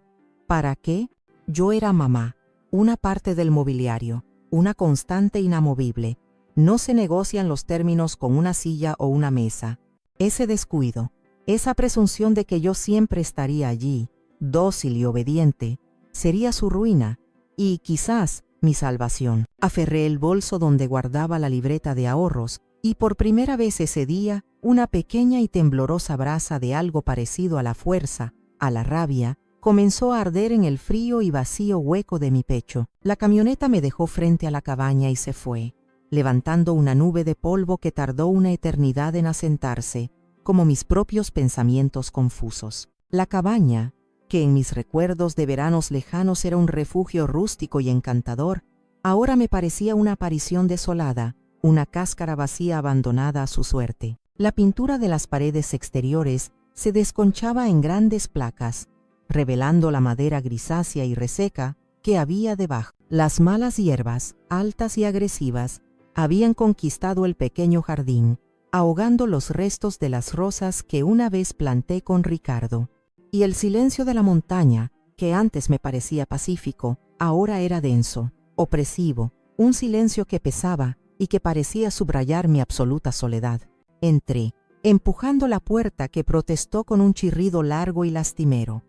¿Para qué? Yo era mamá, una parte del mobiliario, una constante inamovible. No se negocian los términos con una silla o una mesa. Ese descuido, esa presunción de que yo siempre estaría allí, dócil y obediente, sería su ruina y, quizás, mi salvación. Aferré el bolso donde guardaba la libreta de ahorros y por primera vez ese día, una pequeña y temblorosa brasa de algo parecido a la fuerza, a la rabia, comenzó a arder en el frío y vacío hueco de mi pecho. La camioneta me dejó frente a la cabaña y se fue, levantando una nube de polvo que tardó una eternidad en asentarse, como mis propios pensamientos confusos. La cabaña, que en mis recuerdos de veranos lejanos era un refugio rústico y encantador, ahora me parecía una aparición desolada, una cáscara vacía abandonada a su suerte. La pintura de las paredes exteriores se desconchaba en grandes placas, revelando la madera grisácea y reseca que había debajo. Las malas hierbas, altas y agresivas, habían conquistado el pequeño jardín, ahogando los restos de las rosas que una vez planté con Ricardo. Y el silencio de la montaña, que antes me parecía pacífico, ahora era denso, opresivo, un silencio que pesaba y que parecía subrayar mi absoluta soledad. Entré, empujando la puerta que protestó con un chirrido largo y lastimero.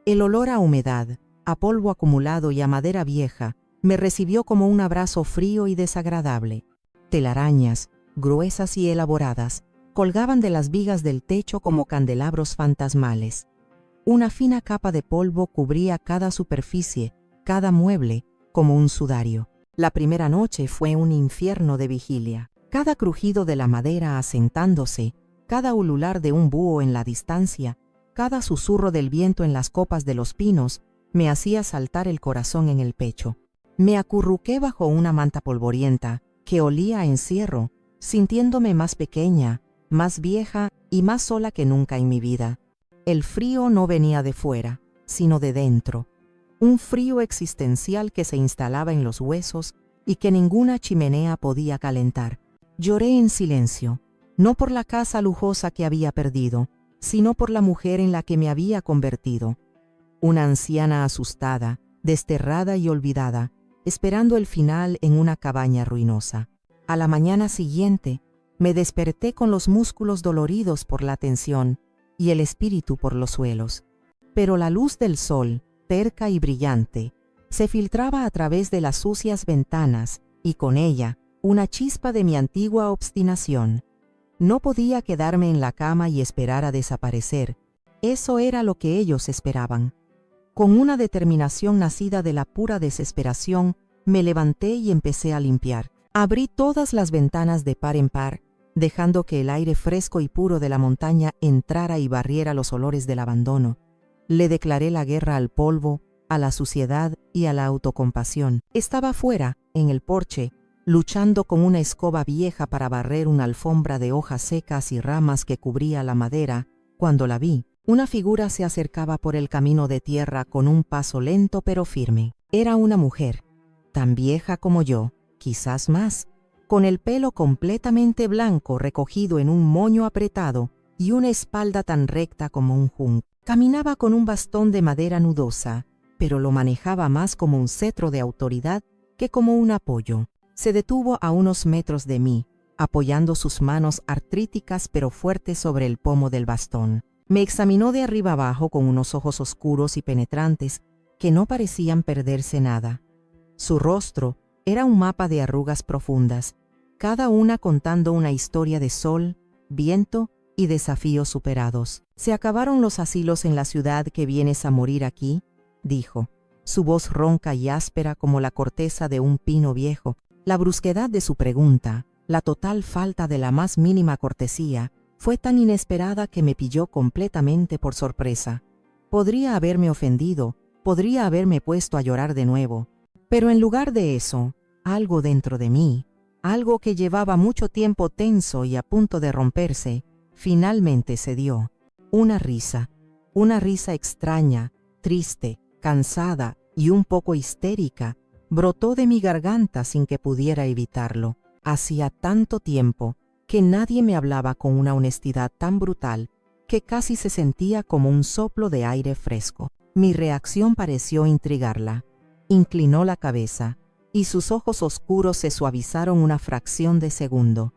El olor a humedad, a polvo acumulado y a madera vieja, me recibió como un abrazo frío y desagradable. Telarañas, gruesas y elaboradas, colgaban de las vigas del techo como candelabros fantasmales. Una fina capa de polvo cubría cada superficie, cada mueble, como un sudario. La primera noche fue un infierno de vigilia. Cada crujido de la madera asentándose, cada ulular de un búho en la distancia, cada susurro del viento en las copas de los pinos, me hacía saltar el corazón en el pecho. Me acurruqué bajo una manta polvorienta, que olía a encierro, sintiéndome más pequeña, más vieja y más sola que nunca en mi vida. El frío no venía de fuera, sino de dentro. Un frío existencial que se instalaba en los huesos y que ninguna chimenea podía calentar. Lloré en silencio, no por la casa lujosa que había perdido, sino por la mujer en la que me había convertido. Una anciana asustada, desterrada y olvidada, esperando el final en una cabaña ruinosa. A la mañana siguiente, me desperté con los músculos doloridos por la tensión y el espíritu por los suelos. Pero la luz del sol, terca y brillante, se filtraba a través de las sucias ventanas y con ella una chispa de mi antigua obstinación. No podía quedarme en la cama y esperar a desaparecer. Eso era lo que ellos esperaban. Con una determinación nacida de la pura desesperación, me levanté y empecé a limpiar. Abrí todas las ventanas de par en par, dejando que el aire fresco y puro de la montaña entrara y barriera los olores del abandono. Le declaré la guerra al polvo, a la suciedad y a la autocompasión. Estaba fuera, en el porche, luchando con una escoba vieja para barrer una alfombra de hojas secas y ramas que cubría la madera, cuando la vi. Una figura se acercaba por el camino de tierra con un paso lento pero firme. Era una mujer, tan vieja como yo, quizás más, con el pelo completamente blanco recogido en un moño apretado y una espalda tan recta como un junco. Caminaba con un bastón de madera nudosa, pero lo manejaba más como un cetro de autoridad que como un apoyo. Se detuvo a unos metros de mí, apoyando sus manos artríticas pero fuertes sobre el pomo del bastón. Me examinó de arriba abajo con unos ojos oscuros y penetrantes que no parecían perderse nada. Su rostro era un mapa de arrugas profundas, cada una contando una historia de sol, viento y desafíos superados. «¿Se acabaron los asilos en la ciudad que vienes a morir aquí?», dijo, su voz ronca y áspera como la corteza de un pino viejo. La brusquedad de su pregunta, la total falta de la más mínima cortesía, fue tan inesperada que me pilló completamente por sorpresa. Podría haberme ofendido, podría haberme puesto a llorar de nuevo, pero en lugar de eso, algo dentro de mí, algo que llevaba mucho tiempo tenso y a punto de romperse, finalmente cedió. Una risa extraña, triste, cansada y un poco histérica, brotó de mi garganta sin que pudiera evitarlo. Hacía tanto tiempo que nadie me hablaba con una honestidad tan brutal que casi se sentía como un soplo de aire fresco. Mi reacción pareció intrigarla. Inclinó la cabeza y sus ojos oscuros se suavizaron una fracción de segundo.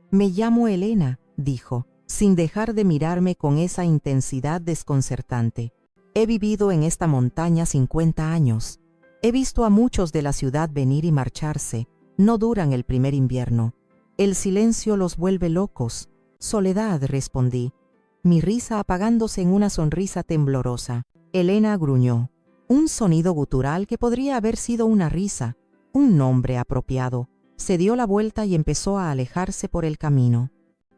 «Me llamo Elena», dijo, sin dejar de mirarme con esa intensidad desconcertante. «He vivido en esta montaña 50 años. He visto a muchos de la ciudad venir y marcharse. No duran el primer invierno. El silencio los vuelve locos». «Soledad», respondí, mi risa apagándose en una sonrisa temblorosa. Elena gruñó. Un sonido gutural que podría haber sido una risa, un nombre apropiado. Se dio la vuelta y empezó a alejarse por el camino.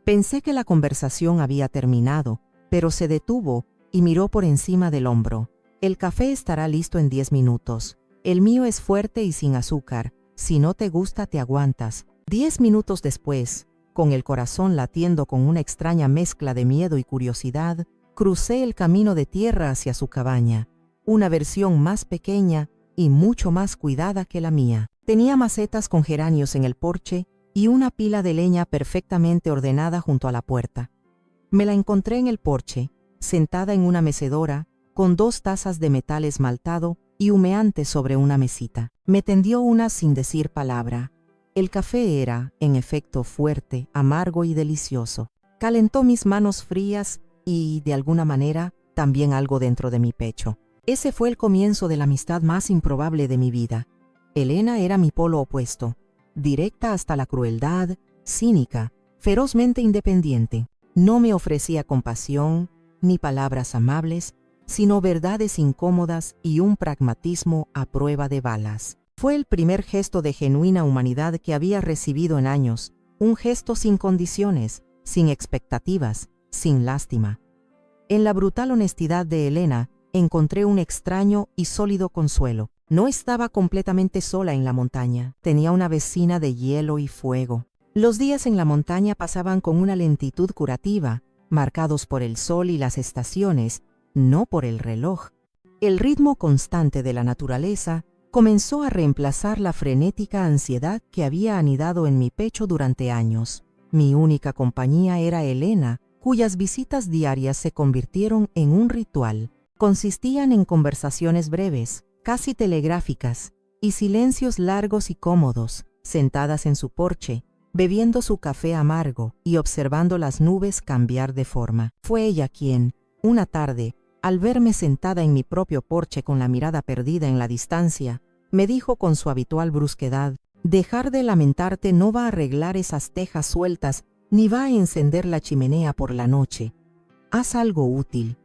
Pensé que la conversación había terminado, pero se detuvo y miró por encima del hombro. «El café estará listo en 10 minutos. El mío es fuerte y sin azúcar. Si no te gusta, te aguantas». 10 minutos después, con el corazón latiendo con una extraña mezcla de miedo y curiosidad, crucé el camino de tierra hacia su cabaña, una versión más pequeña y mucho más cuidada que la mía. Tenía macetas con geranios en el porche y una pila de leña perfectamente ordenada junto a la puerta. Me la encontré en el porche, sentada en una mecedora, con 2 tazas de metal esmaltado y humeante sobre una mesita. Me tendió una sin decir palabra. El café era, en efecto, fuerte, amargo y delicioso. Calentó mis manos frías y, de alguna manera, también algo dentro de mi pecho. Ese fue el comienzo de la amistad más improbable de mi vida. Elena era mi polo opuesto, directa hasta la crueldad, cínica, ferozmente independiente. No me ofrecía compasión, ni palabras amables, sino verdades incómodas y un pragmatismo a prueba de balas. Fue el primer gesto de genuina humanidad que había recibido en años, un gesto sin condiciones, sin expectativas, sin lástima. En la brutal honestidad de Elena encontré un extraño y sólido consuelo. No estaba completamente sola en la montaña, tenía una vecina de hielo y fuego. Los días en la montaña pasaban con una lentitud curativa, marcados por el sol y las estaciones, no por el reloj. El ritmo constante de la naturaleza comenzó a reemplazar la frenética ansiedad que había anidado en mi pecho durante años. Mi única compañía era Elena, cuyas visitas diarias se convirtieron en un ritual. Consistían en conversaciones breves, casi telegráficas, y silencios largos y cómodos, sentadas en su porche, bebiendo su café amargo y observando las nubes cambiar de forma. Fue ella quien, una tarde, al verme sentada en mi propio porche con la mirada perdida en la distancia, me dijo con su habitual brusquedad: «Dejar de lamentarte no va a arreglar esas tejas sueltas ni va a encender la chimenea por la noche. Haz algo útil.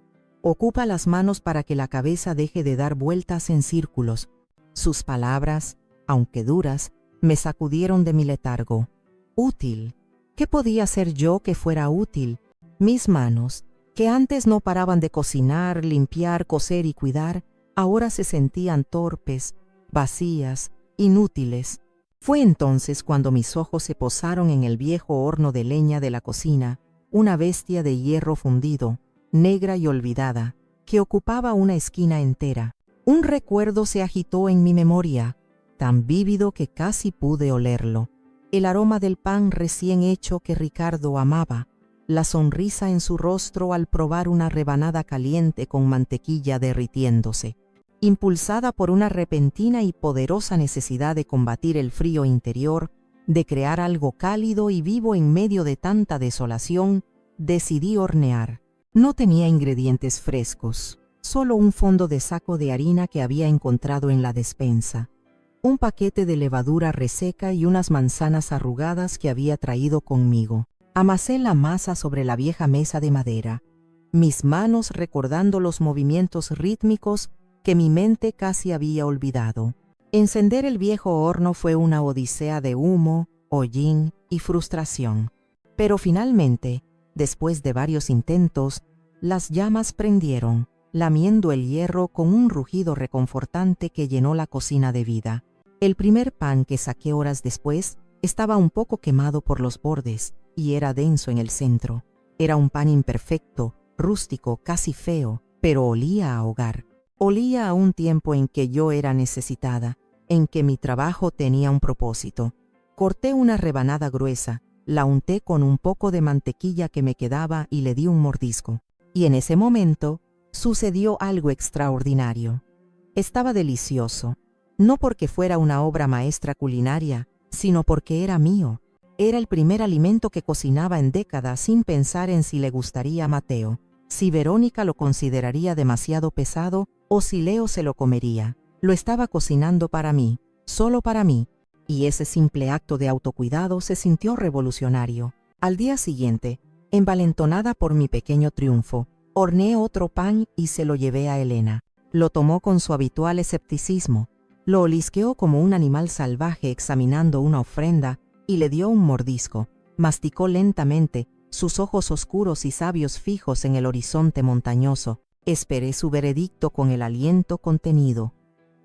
Ocupa las manos para que la cabeza deje de dar vueltas en círculos. Sus palabras, aunque duras, me sacudieron de mi letargo. Útil. ¿Qué podía hacer yo que fuera útil? Mis manos, que antes no paraban de cocinar, limpiar, coser y cuidar, ahora se sentían torpes, vacías, inútiles. Fue entonces cuando mis ojos se posaron en el viejo horno de leña de la cocina, una bestia de hierro fundido, negra y olvidada, que ocupaba una esquina entera. Un recuerdo se agitó en mi memoria, tan vívido que casi pude olerlo. El aroma del pan recién hecho que Ricardo amaba, la sonrisa en su rostro al probar una rebanada caliente con mantequilla derritiéndose. Impulsada por una repentina y poderosa necesidad de combatir el frío interior, de crear algo cálido y vivo en medio de tanta desolación, decidí hornear. No tenía ingredientes frescos, solo un fondo de saco de harina que había encontrado en la despensa, un paquete de levadura reseca y unas manzanas arrugadas que había traído conmigo. Amasé la masa sobre la vieja mesa de madera, mis manos recordando los movimientos rítmicos que mi mente casi había olvidado. Encender el viejo horno fue una odisea de humo, hollín y frustración. Pero finalmente, después de varios intentos, las llamas prendieron, lamiendo el hierro con un rugido reconfortante que llenó la cocina de vida. El primer pan que saqué horas después estaba un poco quemado por los bordes y era denso en el centro. Era un pan imperfecto, rústico, casi feo, pero olía a hogar. Olía a un tiempo en que yo era necesitada, en que mi trabajo tenía un propósito. Corté una rebanada gruesa, la unté con un poco de mantequilla que me quedaba y le di un mordisco. Y en ese momento sucedió algo extraordinario. Estaba delicioso, no porque fuera una obra maestra culinaria, sino porque era mío. Era el primer alimento que cocinaba en décadas sin pensar en si le gustaría a Mateo, si Verónica lo consideraría demasiado pesado o si Leo se lo comería. Lo estaba cocinando para mí, solo para mí, y ese simple acto de autocuidado se sintió revolucionario. Al día siguiente, envalentonada por mi pequeño triunfo, horneé otro pan y se lo llevé a Elena. Lo tomó con su habitual escepticismo, lo olisqueó como un animal salvaje examinando una ofrenda y le dio un mordisco. Masticó lentamente, sus ojos oscuros y sabios fijos en el horizonte montañoso. Esperé su veredicto con el aliento contenido,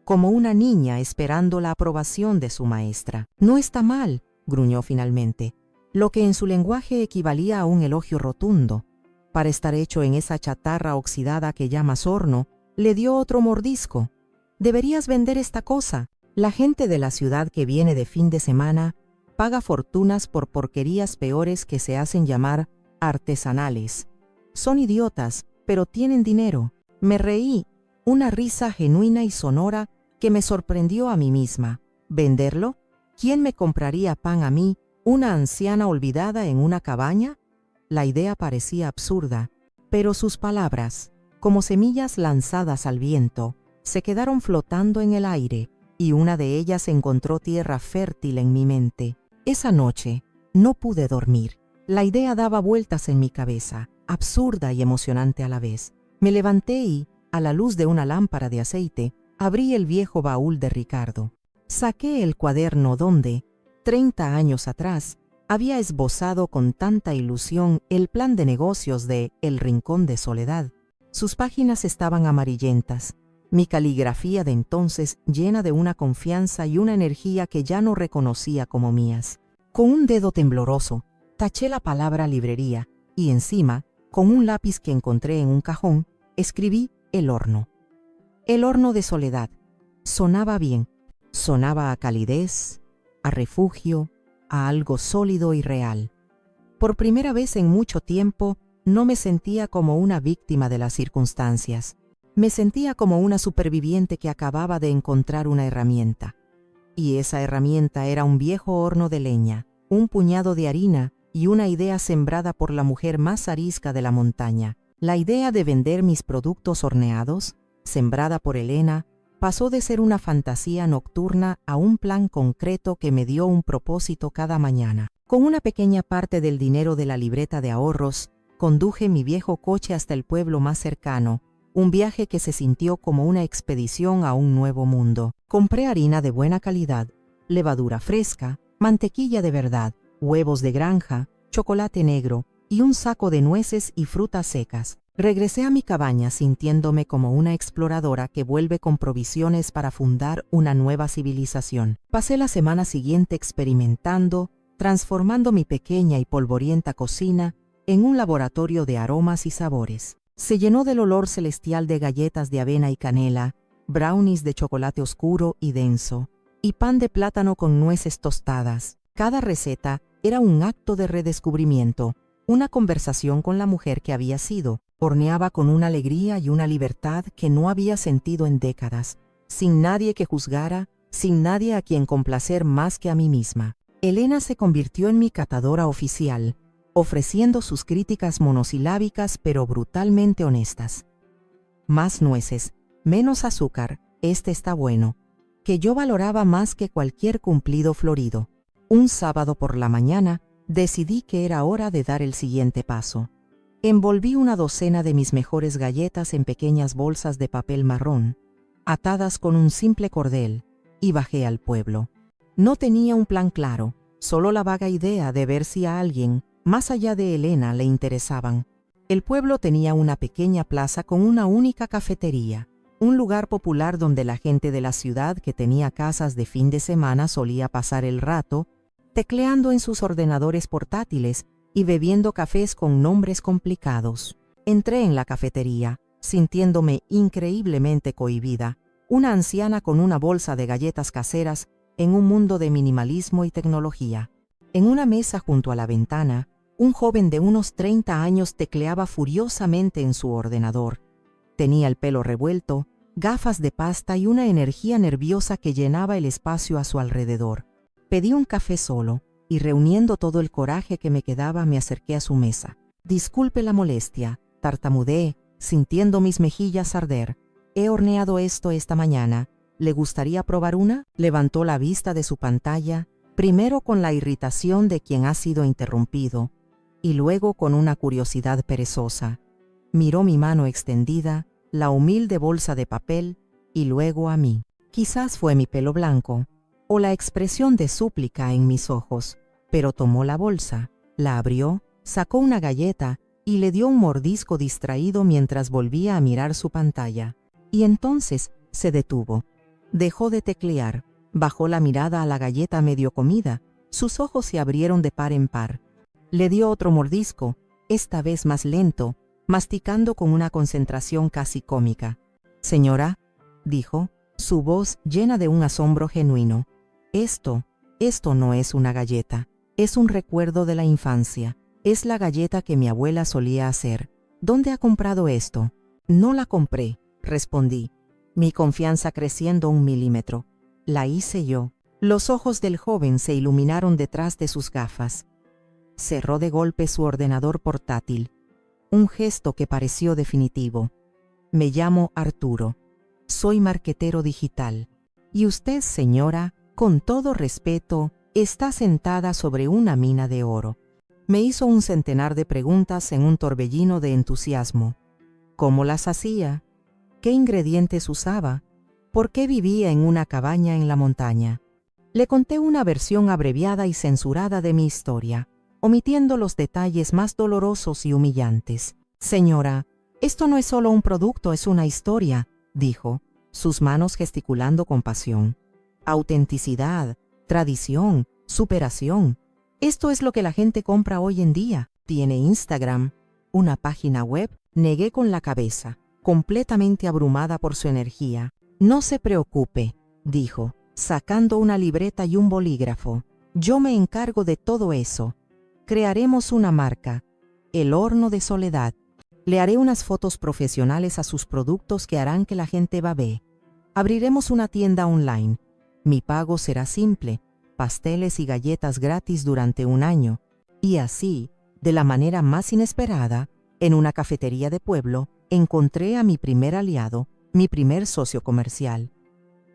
como una niña esperando la aprobación de su maestra. «No está mal», gruñó finalmente, lo que en su lenguaje equivalía a un elogio rotundo. Para estar hecho en esa chatarra oxidada que llamas horno, le dio otro mordisco. «Deberías vender esta cosa. La gente de la ciudad que viene de fin de semana paga fortunas por porquerías peores que se hacen llamar artesanales. Son idiotas, pero tienen dinero». Me reí, una risa genuina y sonora que me sorprendió a mí misma. ¿Venderlo? ¿Quién me compraría pan a mí, una anciana olvidada en una cabaña? La idea parecía absurda, pero sus palabras, como semillas lanzadas al viento, se quedaron flotando en el aire, y una de ellas encontró tierra fértil en mi mente. Esa noche no pude dormir. La idea daba vueltas en mi cabeza, absurda y emocionante a la vez. Me levanté y, a la luz de una lámpara de aceite, abrí el viejo baúl de Ricardo. Saqué el cuaderno donde, 30 años atrás, había esbozado con tanta ilusión el plan de negocios de El Rincón de Soledad. Sus páginas estaban amarillentas, mi caligrafía de entonces llena de una confianza y una energía que ya no reconocía como mías. Con un dedo tembloroso, taché la palabra librería y encima, con un lápiz que encontré en un cajón, escribí El Horno. El Horno de Soledad. Sonaba bien, sonaba a calidez, a refugio, a algo sólido y real. Por primera vez en mucho tiempo, no me sentía como una víctima de las circunstancias. Me sentía como una superviviente que acababa de encontrar una herramienta. Y esa herramienta era un viejo horno de leña, un puñado de harina y una idea sembrada por la mujer más arisca de la montaña. La idea de vender mis productos horneados, sembrada por Elena, pasó de ser una fantasía nocturna a un plan concreto que me dio un propósito cada mañana. Con una pequeña parte del dinero de la libreta de ahorros, conduje mi viejo coche hasta el pueblo más cercano, un viaje que se sintió como una expedición a un nuevo mundo. Compré harina de buena calidad, levadura fresca, mantequilla de verdad, huevos de granja, chocolate negro y un saco de nueces y frutas secas. Regresé a mi cabaña sintiéndome como una exploradora que vuelve con provisiones para fundar una nueva civilización. Pasé la semana siguiente experimentando, transformando mi pequeña y polvorienta cocina en un laboratorio de aromas y sabores. Se llenó del olor celestial de galletas de avena y canela, brownies de chocolate oscuro y denso, y pan de plátano con nueces tostadas. Cada receta era un acto de redescubrimiento, una conversación con la mujer que había sido. Horneaba con una alegría y una libertad que no había sentido en décadas, sin nadie que juzgara, sin nadie a quien complacer más que a mí misma. Elena se convirtió en mi catadora oficial, ofreciendo sus críticas monosilábicas pero brutalmente honestas. Más nueces, menos azúcar, este está bueno, que yo valoraba más que cualquier cumplido florido. Un sábado por la mañana, decidí que era hora de dar el siguiente paso. Envolví una docena de mis mejores galletas en pequeñas bolsas de papel marrón, atadas con un simple cordel, y bajé al pueblo. No tenía un plan claro, solo la vaga idea de ver si a alguien, más allá de Elena, le interesaban. El pueblo tenía una pequeña plaza con una única cafetería, un lugar popular donde la gente de la ciudad que tenía casas de fin de semana solía pasar el rato, tecleando en sus ordenadores portátiles y bebiendo cafés con nombres complicados. Entré en la cafetería, sintiéndome increíblemente cohibida, una anciana con una bolsa de galletas caseras en un mundo de minimalismo y tecnología. En una mesa junto a la ventana, un joven de unos 30 años tecleaba furiosamente en su ordenador. Tenía el pelo revuelto, gafas de pasta y una energía nerviosa que llenaba el espacio a su alrededor. Pedí un café solo, y reuniendo todo el coraje que me quedaba me acerqué a su mesa. Disculpe la molestia, tartamudeé, sintiendo mis mejillas arder. He horneado esto esta mañana. ¿Le gustaría probar una? Levantó la vista de su pantalla, primero con la irritación de quien ha sido interrumpido, y luego con una curiosidad perezosa. Miró mi mano extendida, la humilde bolsa de papel, y luego a mí. Quizás fue mi pelo blanco, o la expresión de súplica en mis ojos, pero tomó la bolsa, la abrió, sacó una galleta y le dio un mordisco distraído mientras volvía a mirar su pantalla. Y entonces se detuvo. Dejó de teclear, bajó la mirada a la galleta medio comida, sus ojos se abrieron de par en par. Le dio otro mordisco, esta vez más lento, masticando con una concentración casi cómica. «Señora», dijo, su voz llena de un asombro genuino, Esto no es una galleta, es un recuerdo de la infancia. Es la galleta que mi abuela solía hacer. ¿Dónde ha comprado esto?» «No la compré», respondí, mi confianza creciendo 1 milímetro. «La hice yo». Los ojos del joven se iluminaron detrás de sus gafas. Cerró de golpe su ordenador portátil, un gesto que pareció definitivo. «Me llamo Arturo. Soy marquetero digital. Y usted, señora, con todo respeto, está sentada sobre una mina de oro». Me hizo un centenar de preguntas en un torbellino de entusiasmo. ¿Cómo las hacía? ¿Qué ingredientes usaba? ¿Por qué vivía en una cabaña en la montaña? Le conté una versión abreviada y censurada de mi historia, omitiendo los detalles más dolorosos y humillantes. «Señora, esto no es solo un producto, es una historia», dijo, sus manos gesticulando con pasión. «Autenticidad, tradición, superación. Esto es lo que la gente compra hoy en día. Tiene Instagram, una página web». Negué con la cabeza, completamente abrumada por su energía. «No se preocupe», dijo, sacando una libreta y un bolígrafo. «Yo me encargo de todo eso. Crearemos una marca, El Horno de Soledad. Le haré unas fotos profesionales a sus productos que harán que la gente babee. Abriremos una tienda online. Mi pago será simple, pasteles y galletas gratis durante 1 año». Y así, de la manera más inesperada, en una cafetería de pueblo, encontré a mi primer aliado, mi primer socio comercial.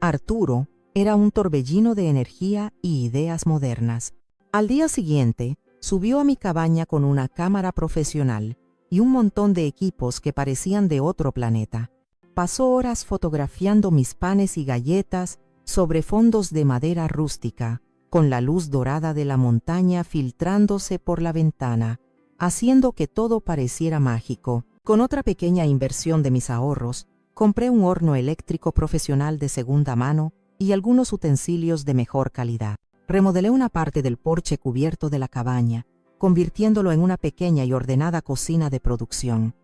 Arturo era un torbellino de energía y ideas modernas. Al día siguiente, subió a mi cabaña con una cámara profesional y un montón de equipos que parecían de otro planeta. Pasó horas fotografiando mis panes y galletas sobre fondos de madera rústica, con la luz dorada de la montaña filtrándose por la ventana, haciendo que todo pareciera mágico. Con otra pequeña inversión de mis ahorros, compré un horno eléctrico profesional de segunda mano y algunos utensilios de mejor calidad. Remodelé una parte del porche cubierto de la cabaña, convirtiéndolo en una pequeña y ordenada cocina de producción.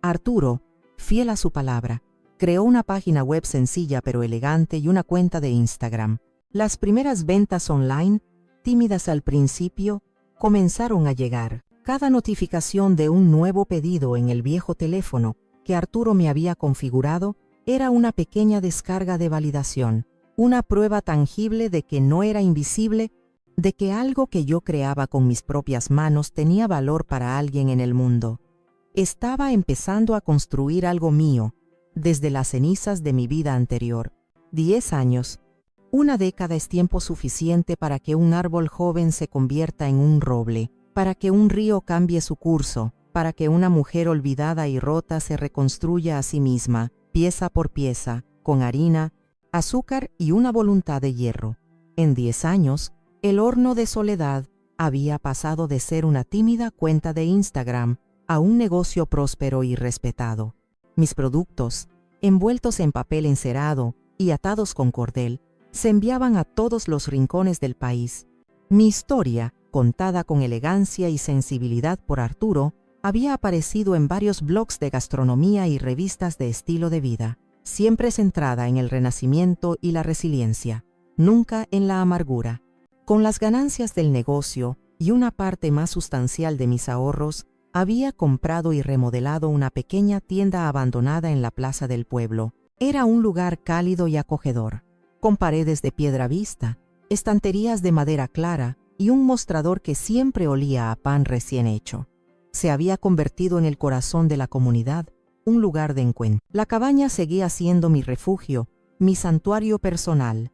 Arturo, fiel a su palabra, creó una página web sencilla pero elegante y una cuenta de Instagram. Las primeras ventas online, tímidas al principio, comenzaron a llegar. Cada notificación de un nuevo pedido en el viejo teléfono que Arturo me había configurado era una pequeña descarga de validación, una prueba tangible de que no era invisible, de que algo que yo creaba con mis propias manos tenía valor para alguien en el mundo. Estaba empezando a construir algo mío, desde las cenizas de mi vida anterior. 10 años. Una década es tiempo suficiente para que un árbol joven se convierta en un roble, para que un río cambie su curso, para que una mujer olvidada y rota se reconstruya a sí misma, pieza por pieza, con harina, azúcar y una voluntad de hierro. En 10 años, el horno de Soledad había pasado de ser una tímida cuenta de Instagram a un negocio próspero y respetado. Mis productos, envueltos en papel encerado y atados con cordel, se enviaban a todos los rincones del país. Mi historia, contada con elegancia y sensibilidad por Arturo, había aparecido en varios blogs de gastronomía y revistas de estilo de vida, siempre centrada en el renacimiento y la resiliencia, nunca en la amargura. Con las ganancias del negocio y una parte más sustancial de mis ahorros, había comprado y remodelado una pequeña tienda abandonada en la plaza del pueblo. Era un lugar cálido y acogedor, con paredes de piedra vista, estanterías de madera clara y un mostrador que siempre olía a pan recién hecho. Se había convertido en el corazón de la comunidad, un lugar de encuentro. La cabaña seguía siendo mi refugio, mi santuario personal,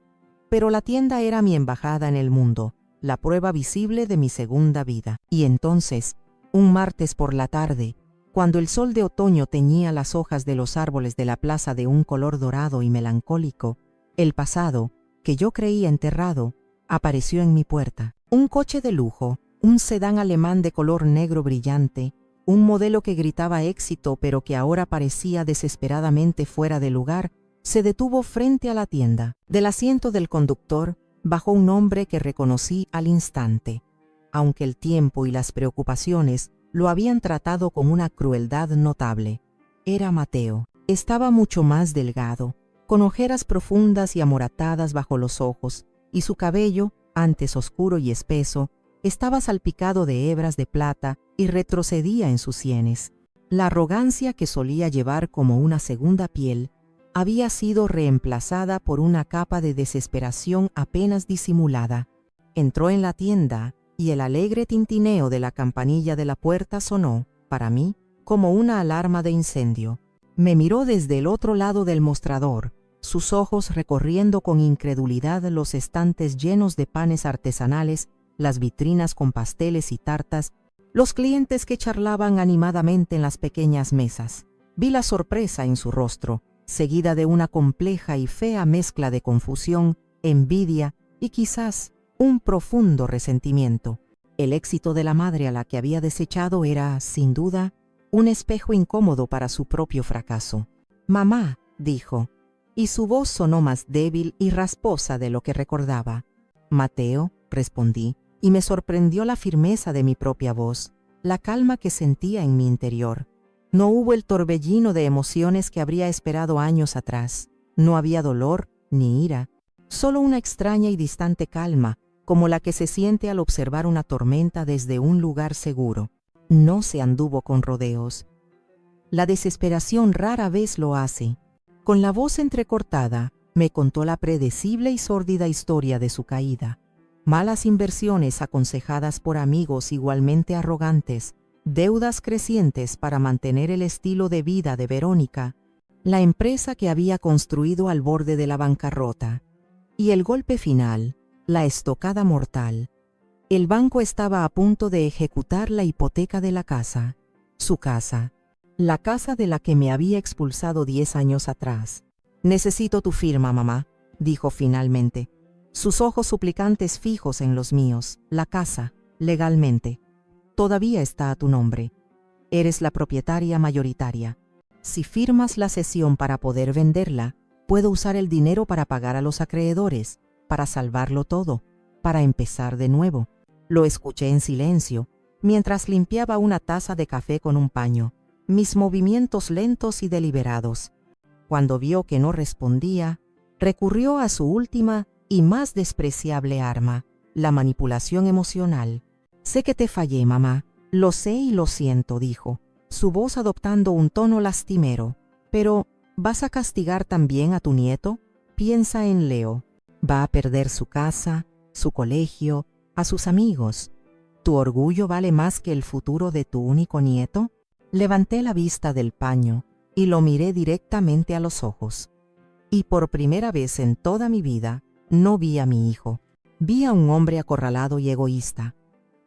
pero la tienda era mi embajada en el mundo, la prueba visible de mi segunda vida. Y entonces, un martes por la tarde, cuando el sol de otoño teñía las hojas de los árboles de la plaza de un color dorado y melancólico, el pasado, que yo creía enterrado, apareció en mi puerta. Un coche de lujo, un sedán alemán de color negro brillante, un modelo que gritaba éxito pero que ahora parecía desesperadamente fuera de lugar, se detuvo frente a la tienda. Del asiento del conductor bajó un hombre que reconocí al instante, aunque el tiempo y las preocupaciones lo habían tratado con una crueldad notable. Era Mateo. Estaba mucho más delgado, con ojeras profundas y amoratadas bajo los ojos, y su cabello, antes oscuro y espeso, estaba salpicado de hebras de plata y retrocedía en sus sienes. La arrogancia que solía llevar como una segunda piel había sido reemplazada por una capa de desesperación apenas disimulada. Entró en la tienda y el alegre tintineo de la campanilla de la puerta sonó, para mí, como una alarma de incendio. Me miró desde el otro lado del mostrador, sus ojos recorriendo con incredulidad los estantes llenos de panes artesanales, las vitrinas con pasteles y tartas, los clientes que charlaban animadamente en las pequeñas mesas. Vi la sorpresa en su rostro, seguida de una compleja y fea mezcla de confusión, envidia y quizás un profundo resentimiento. El éxito de la madre a la que había desechado era, sin duda, un espejo incómodo para su propio fracaso. «Mamá», dijo, y su voz sonó más débil y rasposa de lo que recordaba. «Mateo», respondí, y me sorprendió la firmeza de mi propia voz, la calma que sentía en mi interior. No hubo el torbellino de emociones que habría esperado años atrás. No había dolor ni ira, solo una extraña y distante calma, como la que se siente al observar una tormenta desde un lugar seguro. No se anduvo con rodeos. La desesperación rara vez lo hace. Con la voz entrecortada, me contó la predecible y sórdida historia de su caída. Malas inversiones aconsejadas por amigos igualmente arrogantes, deudas crecientes para mantener el estilo de vida de Verónica, la empresa que había construido al borde de la bancarrota, y el golpe final, la estocada mortal. El banco estaba a punto de ejecutar la hipoteca de la casa. Su casa. La casa de la que me había expulsado 10 años atrás. Necesito tu firma, mamá, dijo finalmente. Sus ojos suplicantes fijos en los míos. La casa, legalmente. Todavía está a tu nombre. Eres la propietaria mayoritaria. Si firmas la cesión para poder venderla, puedo usar el dinero para pagar a los acreedores, para salvarlo todo, para empezar de nuevo. Lo escuché en silencio, mientras limpiaba una taza de café con un paño, mis movimientos lentos y deliberados. Cuando vio que no respondía, recurrió a su última y más despreciable arma, la manipulación emocional. Sé que te fallé, mamá. Lo sé y lo siento, dijo, su voz adoptando un tono lastimero. Pero, ¿vas a castigar también a tu nieto? Piensa en Leo. Va a perder su casa, su colegio, a sus amigos. ¿Tu orgullo vale más que el futuro de tu único nieto? Levanté la vista del paño y lo miré directamente a los ojos. Y por primera vez en toda mi vida, no vi a mi hijo. Vi a un hombre acorralado y egoísta.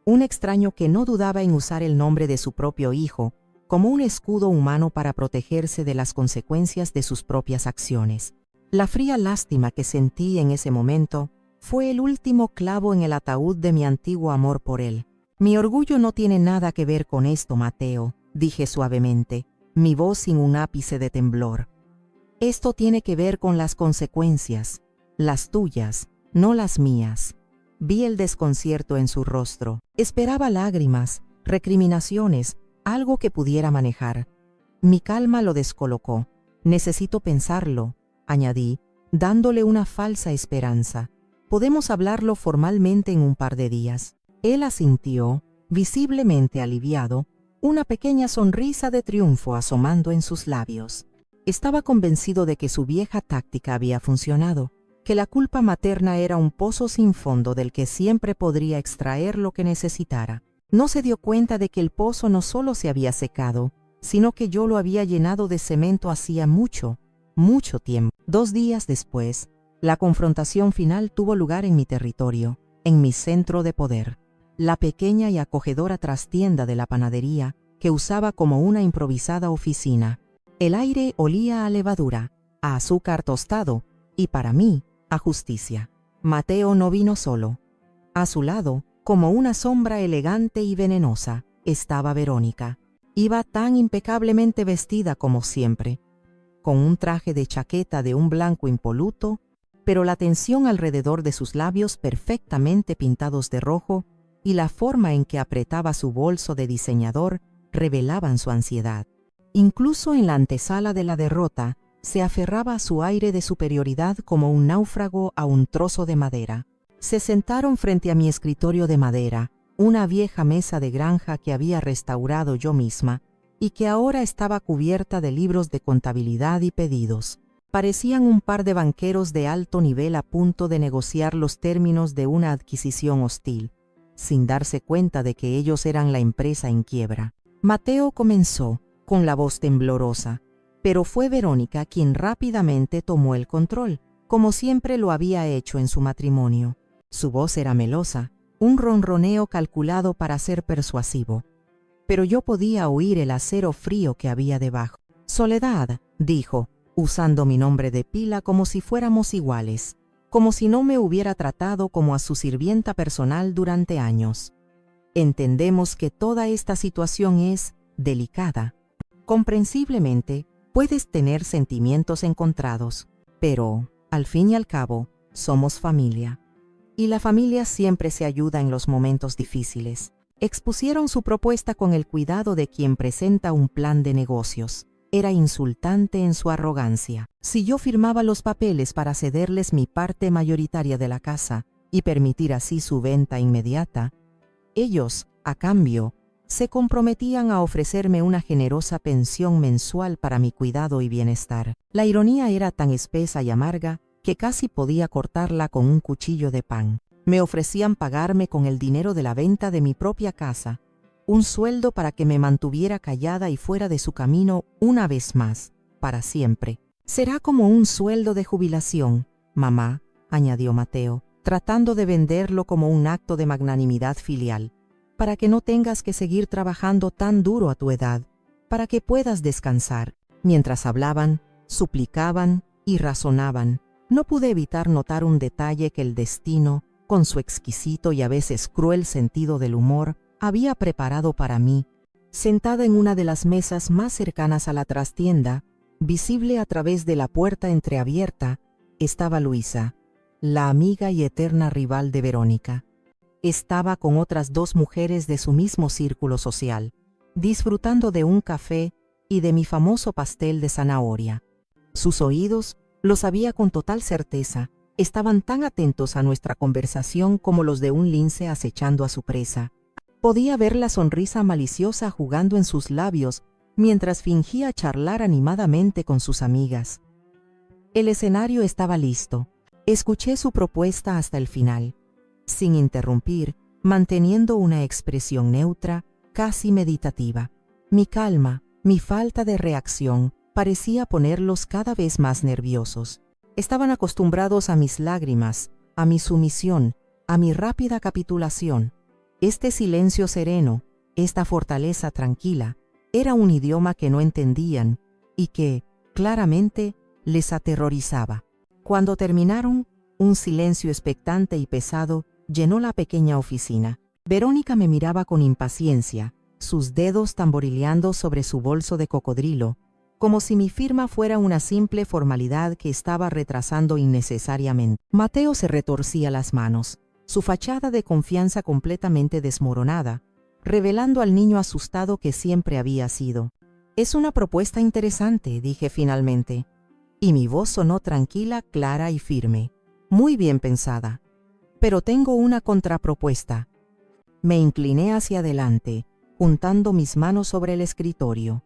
Un extraño que no dudaba en usar el nombre de su propio hijo como un escudo humano para protegerse de las consecuencias de sus propias acciones. La fría lástima que sentí en ese momento fue el último clavo en el ataúd de mi antiguo amor por él. Mi orgullo no tiene nada que ver con esto, Mateo, dije suavemente, mi voz sin un ápice de temblor. Esto tiene que ver con las consecuencias, las tuyas, no las mías. Vi el desconcierto en su rostro. Esperaba lágrimas, recriminaciones, algo que pudiera manejar. Mi calma lo descolocó. Necesito pensarlo, añadí, dándole una falsa esperanza. Podemos hablarlo formalmente en un par de días. Él asintió, visiblemente aliviado, una pequeña sonrisa de triunfo asomando en sus labios. Estaba convencido de que su vieja táctica había funcionado, que la culpa materna era un pozo sin fondo del que siempre podría extraer lo que necesitara. No se dio cuenta de que el pozo no solo se había secado, sino que yo lo había llenado de cemento hacía mucho, mucho tiempo. 2 días después, la confrontación final tuvo lugar en mi territorio, en mi centro de poder, la pequeña y acogedora trastienda de la panadería que usaba como una improvisada oficina. El aire olía a levadura, a azúcar tostado y, para mí, a justicia. Mateo no vino solo. A su lado, como una sombra elegante y venenosa, estaba Verónica. Iba tan impecablemente vestida como siempre, con un traje de chaqueta de un blanco impoluto, pero la tensión alrededor de sus labios perfectamente pintados de rojo y la forma en que apretaba su bolso de diseñador revelaban su ansiedad. Incluso en la antesala de la derrota, se aferraba a su aire de superioridad como un náufrago a un trozo de madera. Se sentaron frente a mi escritorio de madera, una vieja mesa de granja que había restaurado yo misma y que ahora estaba cubierta de libros de contabilidad y pedidos. Parecían un par de banqueros de alto nivel a punto de negociar los términos de una adquisición hostil, sin darse cuenta de que ellos eran la empresa en quiebra. Mateo comenzó, con la voz temblorosa, pero fue Verónica quien rápidamente tomó el control, como siempre lo había hecho en su matrimonio. Su voz era melosa, un ronroneo calculado para ser persuasivo, pero yo podía oír el acero frío que había debajo. «Soledad», dijo, usando mi nombre de pila como si fuéramos iguales, como si no me hubiera tratado como a su sirvienta personal durante años. Entendemos que toda esta situación es delicada. Comprensiblemente, puedes tener sentimientos encontrados, pero, al fin y al cabo, somos familia. Y la familia siempre se ayuda en los momentos difíciles. Expusieron su propuesta con el cuidado de quien presenta un plan de negocios. Era insultante en su arrogancia. Si yo firmaba los papeles para cederles mi parte mayoritaria de la casa y permitir así su venta inmediata, ellos, a cambio, se comprometían a ofrecerme una generosa pensión mensual para mi cuidado y bienestar. La ironía era tan espesa y amarga que casi podía cortarla con un cuchillo de pan. Me ofrecían pagarme con el dinero de la venta de mi propia casa, un sueldo para que me mantuviera callada y fuera de su camino una vez más, para siempre. «Será como un sueldo de jubilación, mamá», añadió Mateo, tratando de venderlo como un acto de magnanimidad filial. para que no tengas que seguir trabajando tan duro a tu edad, para que puedas descansar. Mientras hablaban, suplicaban y razonaban, no pude evitar notar un detalle que el destino, con su exquisito y a veces cruel sentido del humor, había preparado para mí. Sentada en una de las mesas más cercanas a la trastienda, visible a través de la puerta entreabierta, estaba Luisa, la amiga y eterna rival de Verónica. Estaba con otras 2 mujeres de su mismo círculo social, disfrutando de un café y de mi famoso pastel de zanahoria. Sus oídos, lo sabía con total certeza, estaban tan atentos a nuestra conversación como los de un lince acechando a su presa. Podía ver la sonrisa maliciosa jugando en sus labios mientras fingía charlar animadamente con sus amigas. El escenario estaba listo. Escuché su propuesta hasta el final, sin interrumpir, manteniendo una expresión neutra, casi meditativa. Mi calma, mi falta de reacción, parecía ponerlos cada vez más nerviosos. Estaban acostumbrados a mis lágrimas, a mi sumisión, a mi rápida capitulación. Este silencio sereno, esta fortaleza tranquila, era un idioma que no entendían y que, claramente, les aterrorizaba. Cuando terminaron, un silencio expectante y pesado llenó la pequeña oficina. Verónica me miraba con impaciencia, sus dedos tamborileando sobre su bolso de cocodrilo, como si mi firma fuera una simple formalidad que estaba retrasando innecesariamente. Mateo se retorcía las manos, su fachada de confianza completamente desmoronada, revelando al niño asustado que siempre había sido. «Es una propuesta interesante», dije finalmente, y mi voz sonó tranquila, clara y firme. «Muy bien pensada. Pero tengo una contrapropuesta». Me incliné hacia adelante, juntando mis manos sobre el escritorio.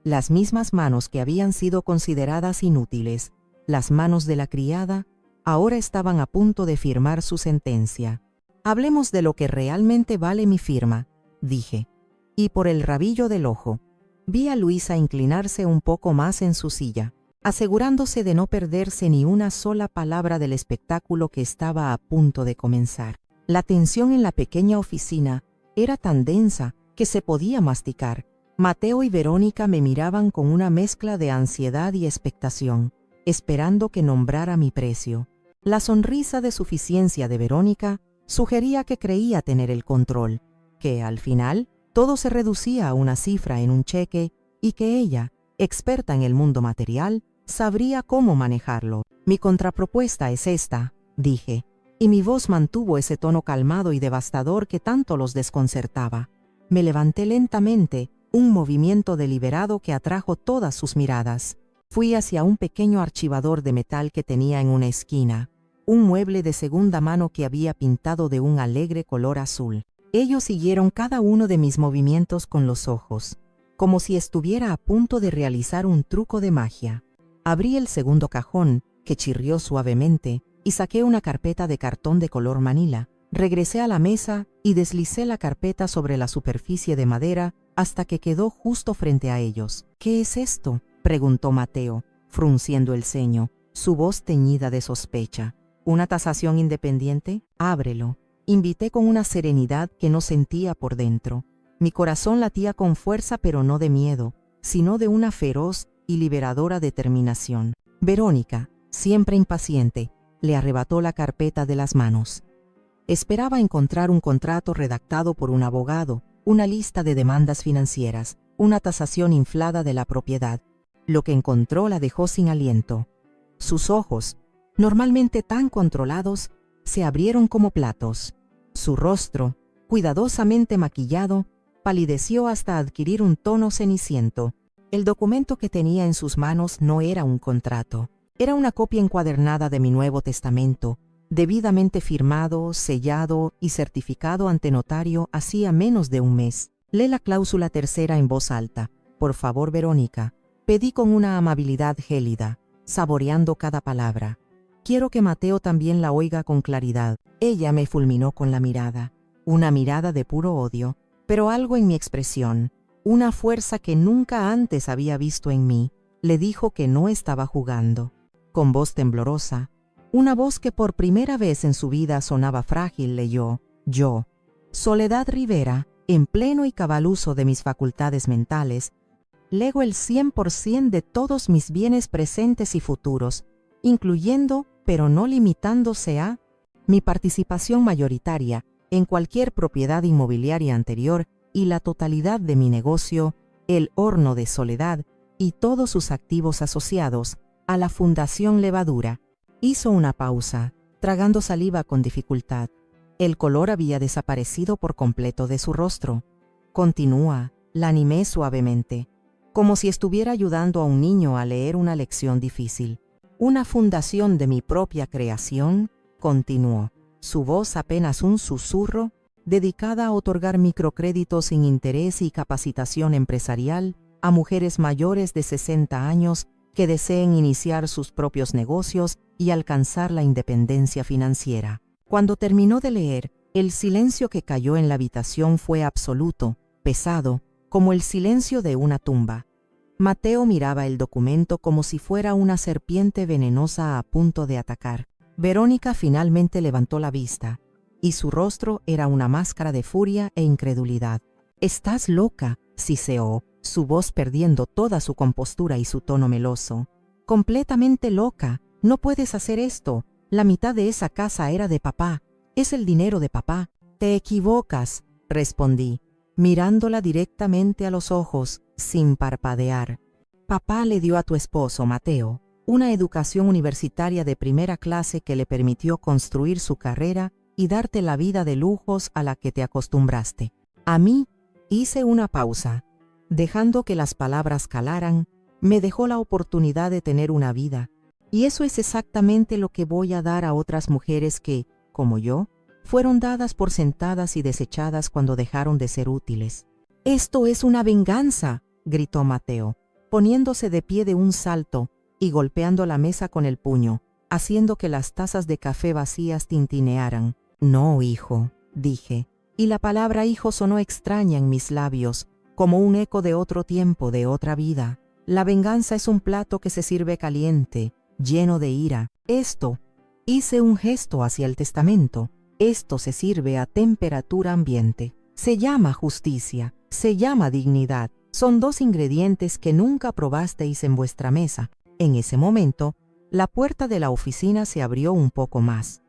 Las mismas manos que habían sido consideradas inútiles, las manos de la criada, ahora estaban a punto de firmar su sentencia. «Hablemos de lo que realmente vale mi firma», dije, y por el rabillo del ojo, vi a Luisa inclinarse un poco más en su silla, asegurándose de no perderse ni una sola palabra del espectáculo que estaba a punto de comenzar. La tensión en la pequeña oficina era tan densa que se podía masticar. Mateo y Verónica me miraban con una mezcla de ansiedad y expectación, esperando que nombrara mi precio. La sonrisa de suficiencia de Verónica sugería que creía tener el control, que, al final, todo se reducía a una cifra en un cheque y que ella, experta en el mundo material, sabría cómo manejarlo. «Mi contrapropuesta es esta», dije, y mi voz mantuvo ese tono calmado y devastador que tanto los desconcertaba. Me levanté lentamente, un movimiento deliberado que atrajo todas sus miradas. Fui hacia un pequeño archivador de metal que tenía en una esquina, un mueble de segunda mano que había pintado de un alegre color azul. Ellos siguieron cada uno de mis movimientos con los ojos, como si estuviera a punto de realizar un truco de magia. Abrí el segundo cajón, que chirrió suavemente, y saqué una carpeta de cartón de color manila. Regresé a la mesa y deslicé la carpeta sobre la superficie de madera hasta que quedó justo frente a ellos. «¿Qué es esto?», preguntó Mateo, frunciendo el ceño, su voz teñida de sospecha. «¿Una tasación independiente? Ábrelo», invité con una serenidad que no sentía por dentro. Mi corazón latía con fuerza, pero no de miedo, sino de una feroz y liberadora determinación. Verónica, siempre impaciente, le arrebató la carpeta de las manos. Esperaba encontrar un contrato redactado por un abogado, una lista de demandas financieras, una tasación inflada de la propiedad. Lo que encontró la dejó sin aliento. Sus ojos, normalmente tan controlados, se abrieron como platos. Su rostro, cuidadosamente maquillado, palideció hasta adquirir un tono ceniciento. El documento que tenía en sus manos no era un contrato. Era una copia encuadernada de mi Nuevo Testamento, debidamente firmado, sellado y certificado ante notario hacía menos de un mes. «Lee la cláusula tercera en voz alta, por favor, Verónica», pedí con una amabilidad gélida, saboreando cada palabra. «Quiero que Mateo también la oiga con claridad». Ella me fulminó con la mirada, una mirada de puro odio, pero algo en mi expresión, una fuerza que nunca antes había visto en mí, le dijo que no estaba jugando. Con voz temblorosa, una voz que por primera vez en su vida sonaba frágil, leyó: «Yo, Soledad Rivera, en pleno y cabal uso de mis facultades mentales, lego el 100% de todos mis bienes presentes y futuros, incluyendo, pero no limitándose a, mi participación mayoritaria en cualquier propiedad inmobiliaria anterior y la totalidad de mi negocio, El Horno de Soledad, y todos sus activos asociados, a la Fundación Levadura. Hizo una pausa, tragando saliva con dificultad. El color había desaparecido por completo de su rostro. Continúa, la animé suavemente, como si estuviera ayudando a un niño a leer una lección difícil. Una fundación de mi propia creación, continuó, su voz apenas un susurro, dedicada a otorgar microcréditos sin interés y capacitación empresarial a mujeres mayores de 60 años que deseen iniciar sus propios negocios y alcanzar la independencia financiera. Cuando terminó de leer, el silencio que cayó en la habitación fue absoluto, pesado, como el silencio de una tumba. Mateo miraba el documento como si fuera una serpiente venenosa a punto de atacar. Verónica finalmente levantó la vista, y su rostro era una máscara de furia e incredulidad. «Estás loca», siseó, su voz perdiendo toda su compostura y su tono meloso. «Completamente loca. No puedes hacer esto. La mitad de esa casa era de papá. Es el dinero de papá». «Te equivocas», respondí, mirándola directamente a los ojos, sin parpadear. «Papá le dio a tu esposo, Mateo, una educación universitaria de primera clase que le permitió construir su carrera y darte la vida de lujos a la que te acostumbraste. A mí», hice una pausa. Dejando que las palabras calaran, me dejó la oportunidad de tener una vida. Y eso es exactamente lo que voy a dar a otras mujeres que, como yo, fueron dadas por sentadas y desechadas cuando dejaron de ser útiles. «Esto es una venganza», gritó Mateo, poniéndose de pie de un salto y golpeando la mesa con el puño, haciendo que las tazas de café vacías tintinearan. «No, hijo», dije, y la palabra hijo sonó extraña en mis labios, como un eco de otro tiempo, de otra vida. «La venganza es un plato que se sirve caliente, lleno de ira. Esto», hice un gesto hacia el testamento, «esto se sirve a temperatura ambiente. Se llama justicia, se llama dignidad. Son dos ingredientes que nunca probasteis en vuestra mesa». En ese momento, la puerta de la oficina se abrió un poco más.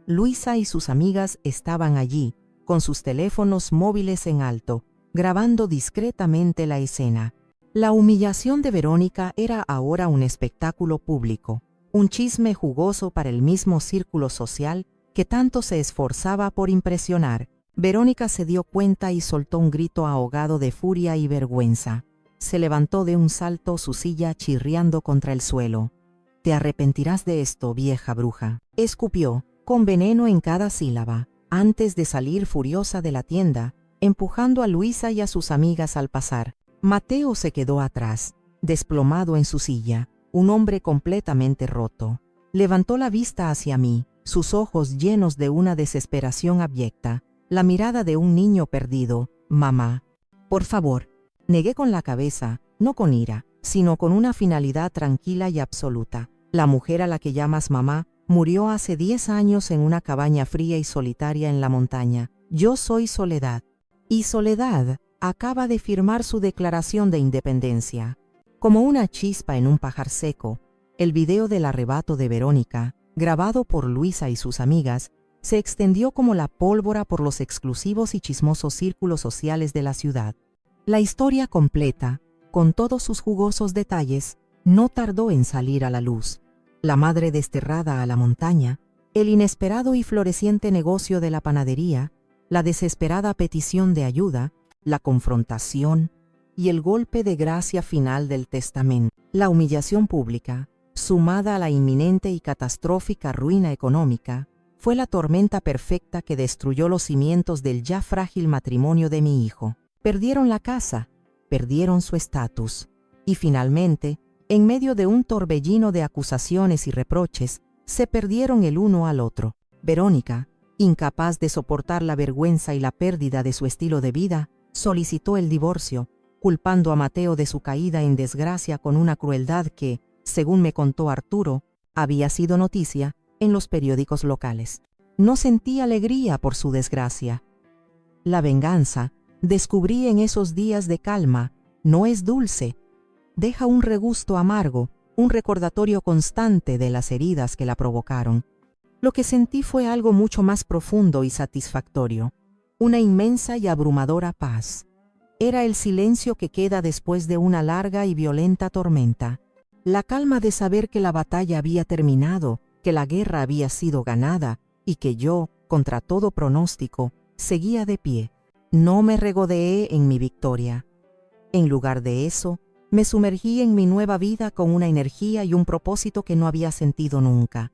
Luisa y sus amigas estaban allí, con sus teléfonos móviles en alto, grabando discretamente la escena. La humillación de Verónica era ahora un espectáculo público, un chisme jugoso para el mismo círculo social que tanto se esforzaba por impresionar. Verónica se dio cuenta y soltó un grito ahogado de furia y vergüenza. Se levantó de un salto su silla chirriando contra el suelo. «Te arrepentirás de esto, vieja bruja», escupió, con veneno en cada sílaba, antes de salir furiosa de la tienda, empujando a Luisa y a sus amigas al pasar. Mateo se quedó atrás, desplomado en su silla, un hombre completamente roto. Levantó la vista hacia mí, sus ojos llenos de una desesperación abyecta, la mirada de un niño perdido. «Mamá, por favor», negué con la cabeza, no con ira, sino con una finalidad tranquila y absoluta. «La mujer a la que llamas mamá murió hace 10 años en una cabaña fría y solitaria en la montaña. Yo soy Soledad. Y Soledad acaba de firmar su declaración de independencia». Como una chispa en un pajar seco, el video del arrebato de Verónica, grabado por Luisa y sus amigas, se extendió como la pólvora por los exclusivos y chismosos círculos sociales de la ciudad. La historia completa, con todos sus jugosos detalles, no tardó en salir a la luz. La madre desterrada a la montaña, el inesperado y floreciente negocio de la panadería, la desesperada petición de ayuda, la confrontación y el golpe de gracia final del testamento. La humillación pública, sumada a la inminente y catastrófica ruina económica, fue la tormenta perfecta que destruyó los cimientos del ya frágil matrimonio de mi hijo. Perdieron la casa, perdieron su estatus, y finalmente, en medio de un torbellino de acusaciones y reproches, se perdieron el uno al otro. Verónica, incapaz de soportar la vergüenza y la pérdida de su estilo de vida, solicitó el divorcio, culpando a Mateo de su caída en desgracia con una crueldad que, según me contó Arturo, había sido noticia en los periódicos locales. No sentí alegría por su desgracia. La venganza, descubrí en esos días de calma, no es dulce. Deja un regusto amargo, un recordatorio constante de las heridas que la provocaron. Lo que sentí fue algo mucho más profundo y satisfactorio, una inmensa y abrumadora paz. Era el silencio que queda después de una larga y violenta tormenta. La calma de saber que la batalla había terminado, que la guerra había sido ganada y que yo, contra todo pronóstico, seguía de pie. No me regodeé en mi victoria. En lugar de eso, me sumergí en mi nueva vida con una energía y un propósito que no había sentido nunca.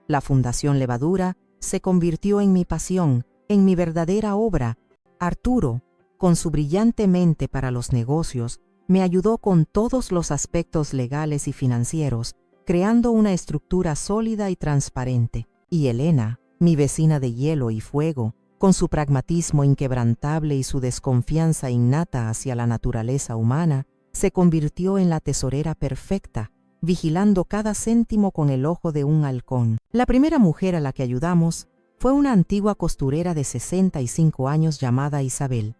La Fundación Levadura se convirtió en mi pasión, en mi verdadera obra. Arturo, con su brillante mente para los negocios, me ayudó con todos los aspectos legales y financieros, creando una estructura sólida y transparente. Y Elena, mi vecina de hielo y fuego, con su pragmatismo inquebrantable y su desconfianza innata hacia la naturaleza humana, se convirtió en la tesorera perfecta, vigilando cada céntimo con el ojo de un halcón. La primera mujer a la que ayudamos fue una antigua costurera de 65 años llamada Isabel,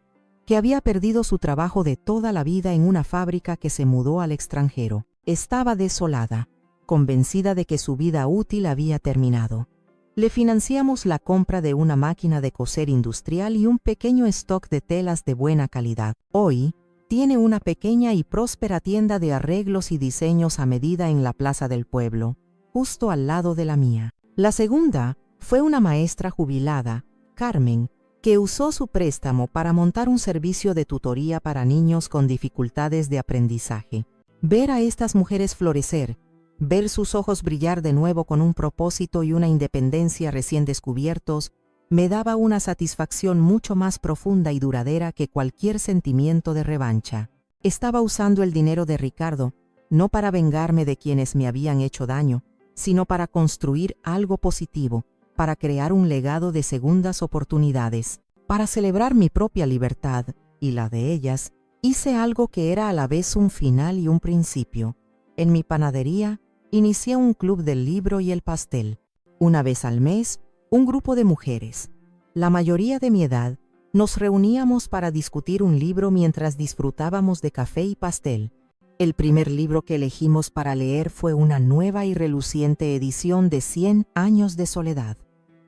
que había perdido su trabajo de toda la vida en una fábrica que se mudó al extranjero. Estaba desolada, convencida de que su vida útil había terminado. Le financiamos la compra de una máquina de coser industrial y un pequeño stock de telas de buena calidad. Hoy, tiene una pequeña y próspera tienda de arreglos y diseños a medida en la plaza del pueblo, justo al lado de la mía. La segunda fue una maestra jubilada, Carmen, que usó su préstamo para montar un servicio de tutoría para niños con dificultades de aprendizaje. Ver a estas mujeres florecer, ver sus ojos brillar de nuevo con un propósito y una independencia recién descubiertos, me daba una satisfacción mucho más profunda y duradera que cualquier sentimiento de revancha. Estaba usando el dinero de Ricardo, no para vengarme de quienes me habían hecho daño, sino para construir algo positivo, para crear un legado de segundas oportunidades. Para celebrar mi propia libertad y la de ellas, hice algo que era a la vez un final y un principio. En mi panadería, inicié un club del libro y el pastel. Una vez al mes, un grupo de mujeres, la mayoría de mi edad, nos reuníamos para discutir un libro mientras disfrutábamos de café y pastel. El primer libro que elegimos para leer fue una nueva y reluciente edición de 100 años de soledad.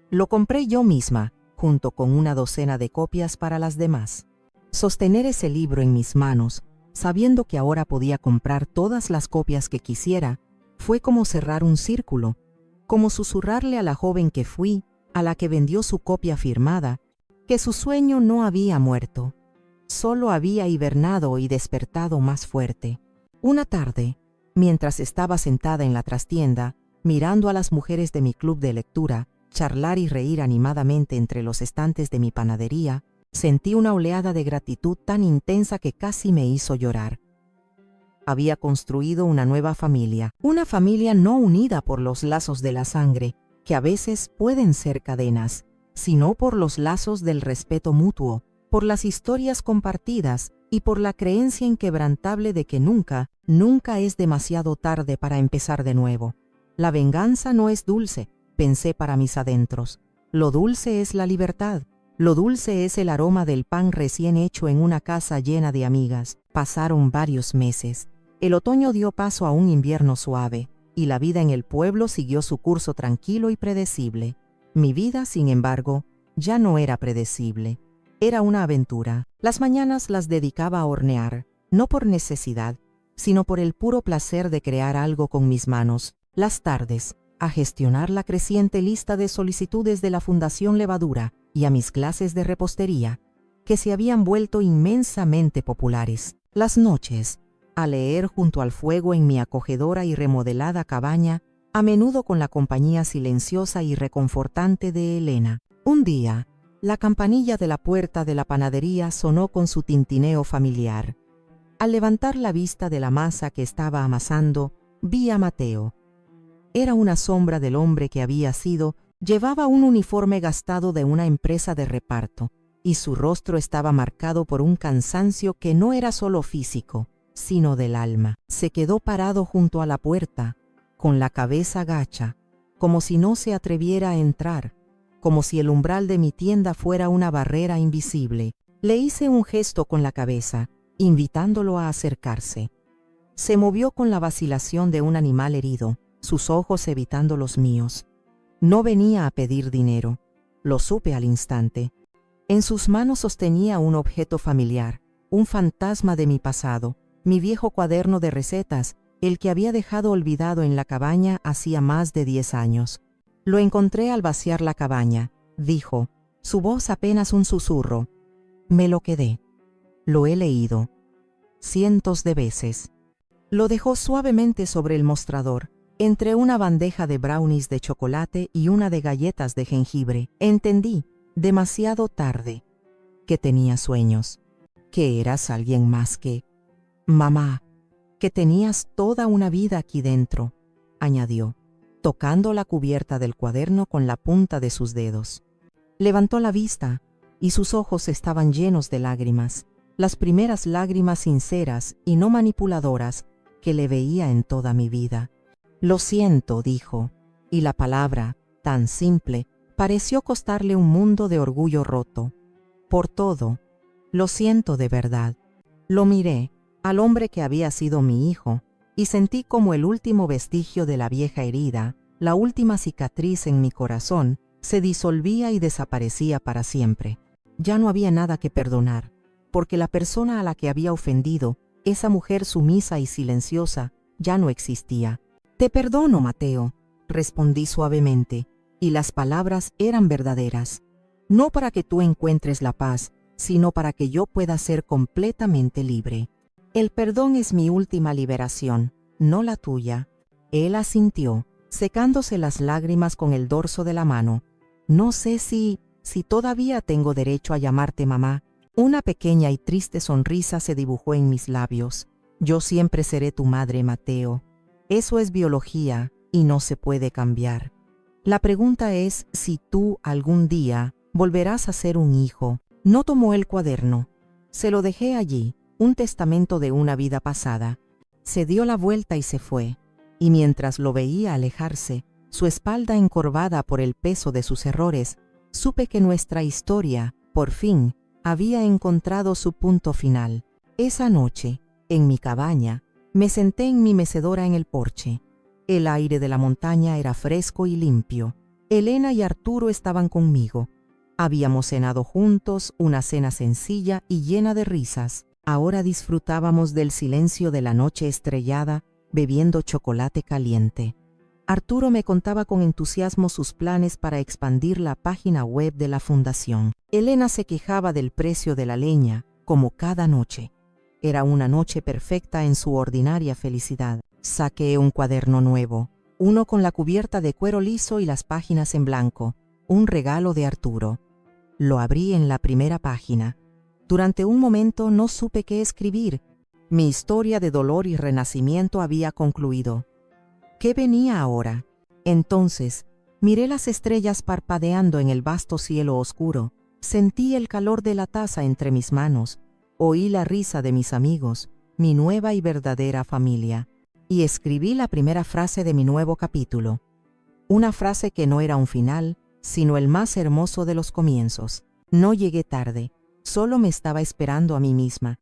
Lo compré yo misma, junto con una docena de copias para las demás. Sostener ese libro en mis manos, sabiendo que ahora podía comprar todas las copias que quisiera, fue como cerrar un círculo, como susurrarle a la joven que fui, a la que vendió su copia firmada, que su sueño no había muerto, solo había hibernado y despertado más fuerte. Una tarde, mientras estaba sentada en la trastienda, mirando a las mujeres de mi club de lectura, charlar y reír animadamente entre los estantes de mi panadería, sentí una oleada de gratitud tan intensa que casi me hizo llorar. Había construido una nueva familia, una familia no unida por los lazos de la sangre, que a veces pueden ser cadenas, sino por los lazos del respeto mutuo, por las historias compartidas y por la creencia inquebrantable de que nunca, nunca es demasiado tarde para empezar de nuevo. La venganza no es dulce, pensé para mis adentros. Lo dulce es la libertad. Lo dulce es el aroma del pan recién hecho en una casa llena de amigas. Pasaron varios meses. El otoño dio paso a un invierno suave, y la vida en el pueblo siguió su curso tranquilo y predecible. Mi vida, sin embargo, ya no era predecible. Era una aventura. Las mañanas las dedicaba a hornear, no por necesidad, sino por el puro placer de crear algo con mis manos. Las tardes, a gestionar la creciente lista de solicitudes de la Fundación Levadura y a mis clases de repostería, que se habían vuelto inmensamente populares. Las noches, a leer junto al fuego en mi acogedora y remodelada cabaña, a menudo con la compañía silenciosa y reconfortante de Elena. Un día, la campanilla de la puerta de la panadería sonó con su tintineo familiar. Al levantar la vista de la masa que estaba amasando, vi a Mateo. Era una sombra del hombre que había sido, llevaba un uniforme gastado de una empresa de reparto, y su rostro estaba marcado por un cansancio que no era solo físico, sino del alma. Se quedó parado junto a la puerta, con la cabeza gacha, como si no se atreviera a entrar, como si el umbral de mi tienda fuera una barrera invisible. Le hice un gesto con la cabeza, invitándolo a acercarse. Se movió con la vacilación de un animal herido, sus ojos evitando los míos. No venía a pedir dinero, lo supe al instante. En sus manos sostenía un objeto familiar, un fantasma de mi pasado, mi viejo cuaderno de recetas, el que había dejado olvidado en la cabaña hacía más de 10 años. Lo encontré al vaciar la cabaña, dijo, su voz apenas un susurro. Me lo quedé. Lo he leído. Cientos de veces. Lo dejó suavemente sobre el mostrador, entre una bandeja de brownies de chocolate y una de galletas de jengibre. Entendí, demasiado tarde, que tenía sueños, que eras alguien más que mamá, que tenías toda una vida aquí dentro, añadió, tocando la cubierta del cuaderno con la punta de sus dedos. Levantó la vista, y sus ojos estaban llenos de lágrimas, las primeras lágrimas sinceras y no manipuladoras que le veía en toda mi vida. Lo siento, dijo, y la palabra, tan simple, pareció costarle un mundo de orgullo roto. Por todo, lo siento de verdad. Lo miré, al hombre que había sido mi hijo, y sentí como el último vestigio de la vieja herida, la última cicatriz en mi corazón, se disolvía y desaparecía para siempre. Ya no había nada que perdonar, porque la persona a la que había ofendido, esa mujer sumisa y silenciosa, ya no existía. Te perdono, Mateo, respondí suavemente, y las palabras eran verdaderas. No para que tú encuentres la paz, sino para que yo pueda ser completamente libre. El perdón es mi última liberación, no la tuya. Él asintió, secándose las lágrimas con el dorso de la mano. No sé si todavía tengo derecho a llamarte mamá. Una pequeña y triste sonrisa se dibujó en mis labios. Yo siempre seré tu madre, Mateo. Eso es biología y no se puede cambiar. La pregunta es si tú algún día volverás a ser un hijo. No tomó el cuaderno. Se lo dejé allí, un testamento de una vida pasada. Se dio la vuelta y se fue, y mientras lo veía alejarse, su espalda encorvada por el peso de sus errores, supe que nuestra historia, por fin, había encontrado su punto final. Esa noche, en mi cabaña, me senté en mi mecedora en el porche. El aire de la montaña era fresco y limpio. Elena y Arturo estaban conmigo. Habíamos cenado juntos, una cena sencilla y llena de risas. Ahora disfrutábamos del silencio de la noche estrellada, bebiendo chocolate caliente. Arturo me contaba con entusiasmo sus planes para expandir la página web de la fundación. Elena se quejaba del precio de la leña, como cada noche. Era una noche perfecta en su ordinaria felicidad. Saqué un cuaderno nuevo, uno con la cubierta de cuero liso y las páginas en blanco, un regalo de Arturo. Lo abrí en la primera página. Durante un momento no supe qué escribir. Mi historia de dolor y renacimiento había concluido. ¿Qué venía ahora? Entonces, miré las estrellas parpadeando en el vasto cielo oscuro, sentí el calor de la taza entre mis manos, oí la risa de mis amigos, mi nueva y verdadera familia, y escribí la primera frase de mi nuevo capítulo. Una frase que no era un final, sino el más hermoso de los comienzos. No llegué tarde, solo me estaba esperando a mí misma.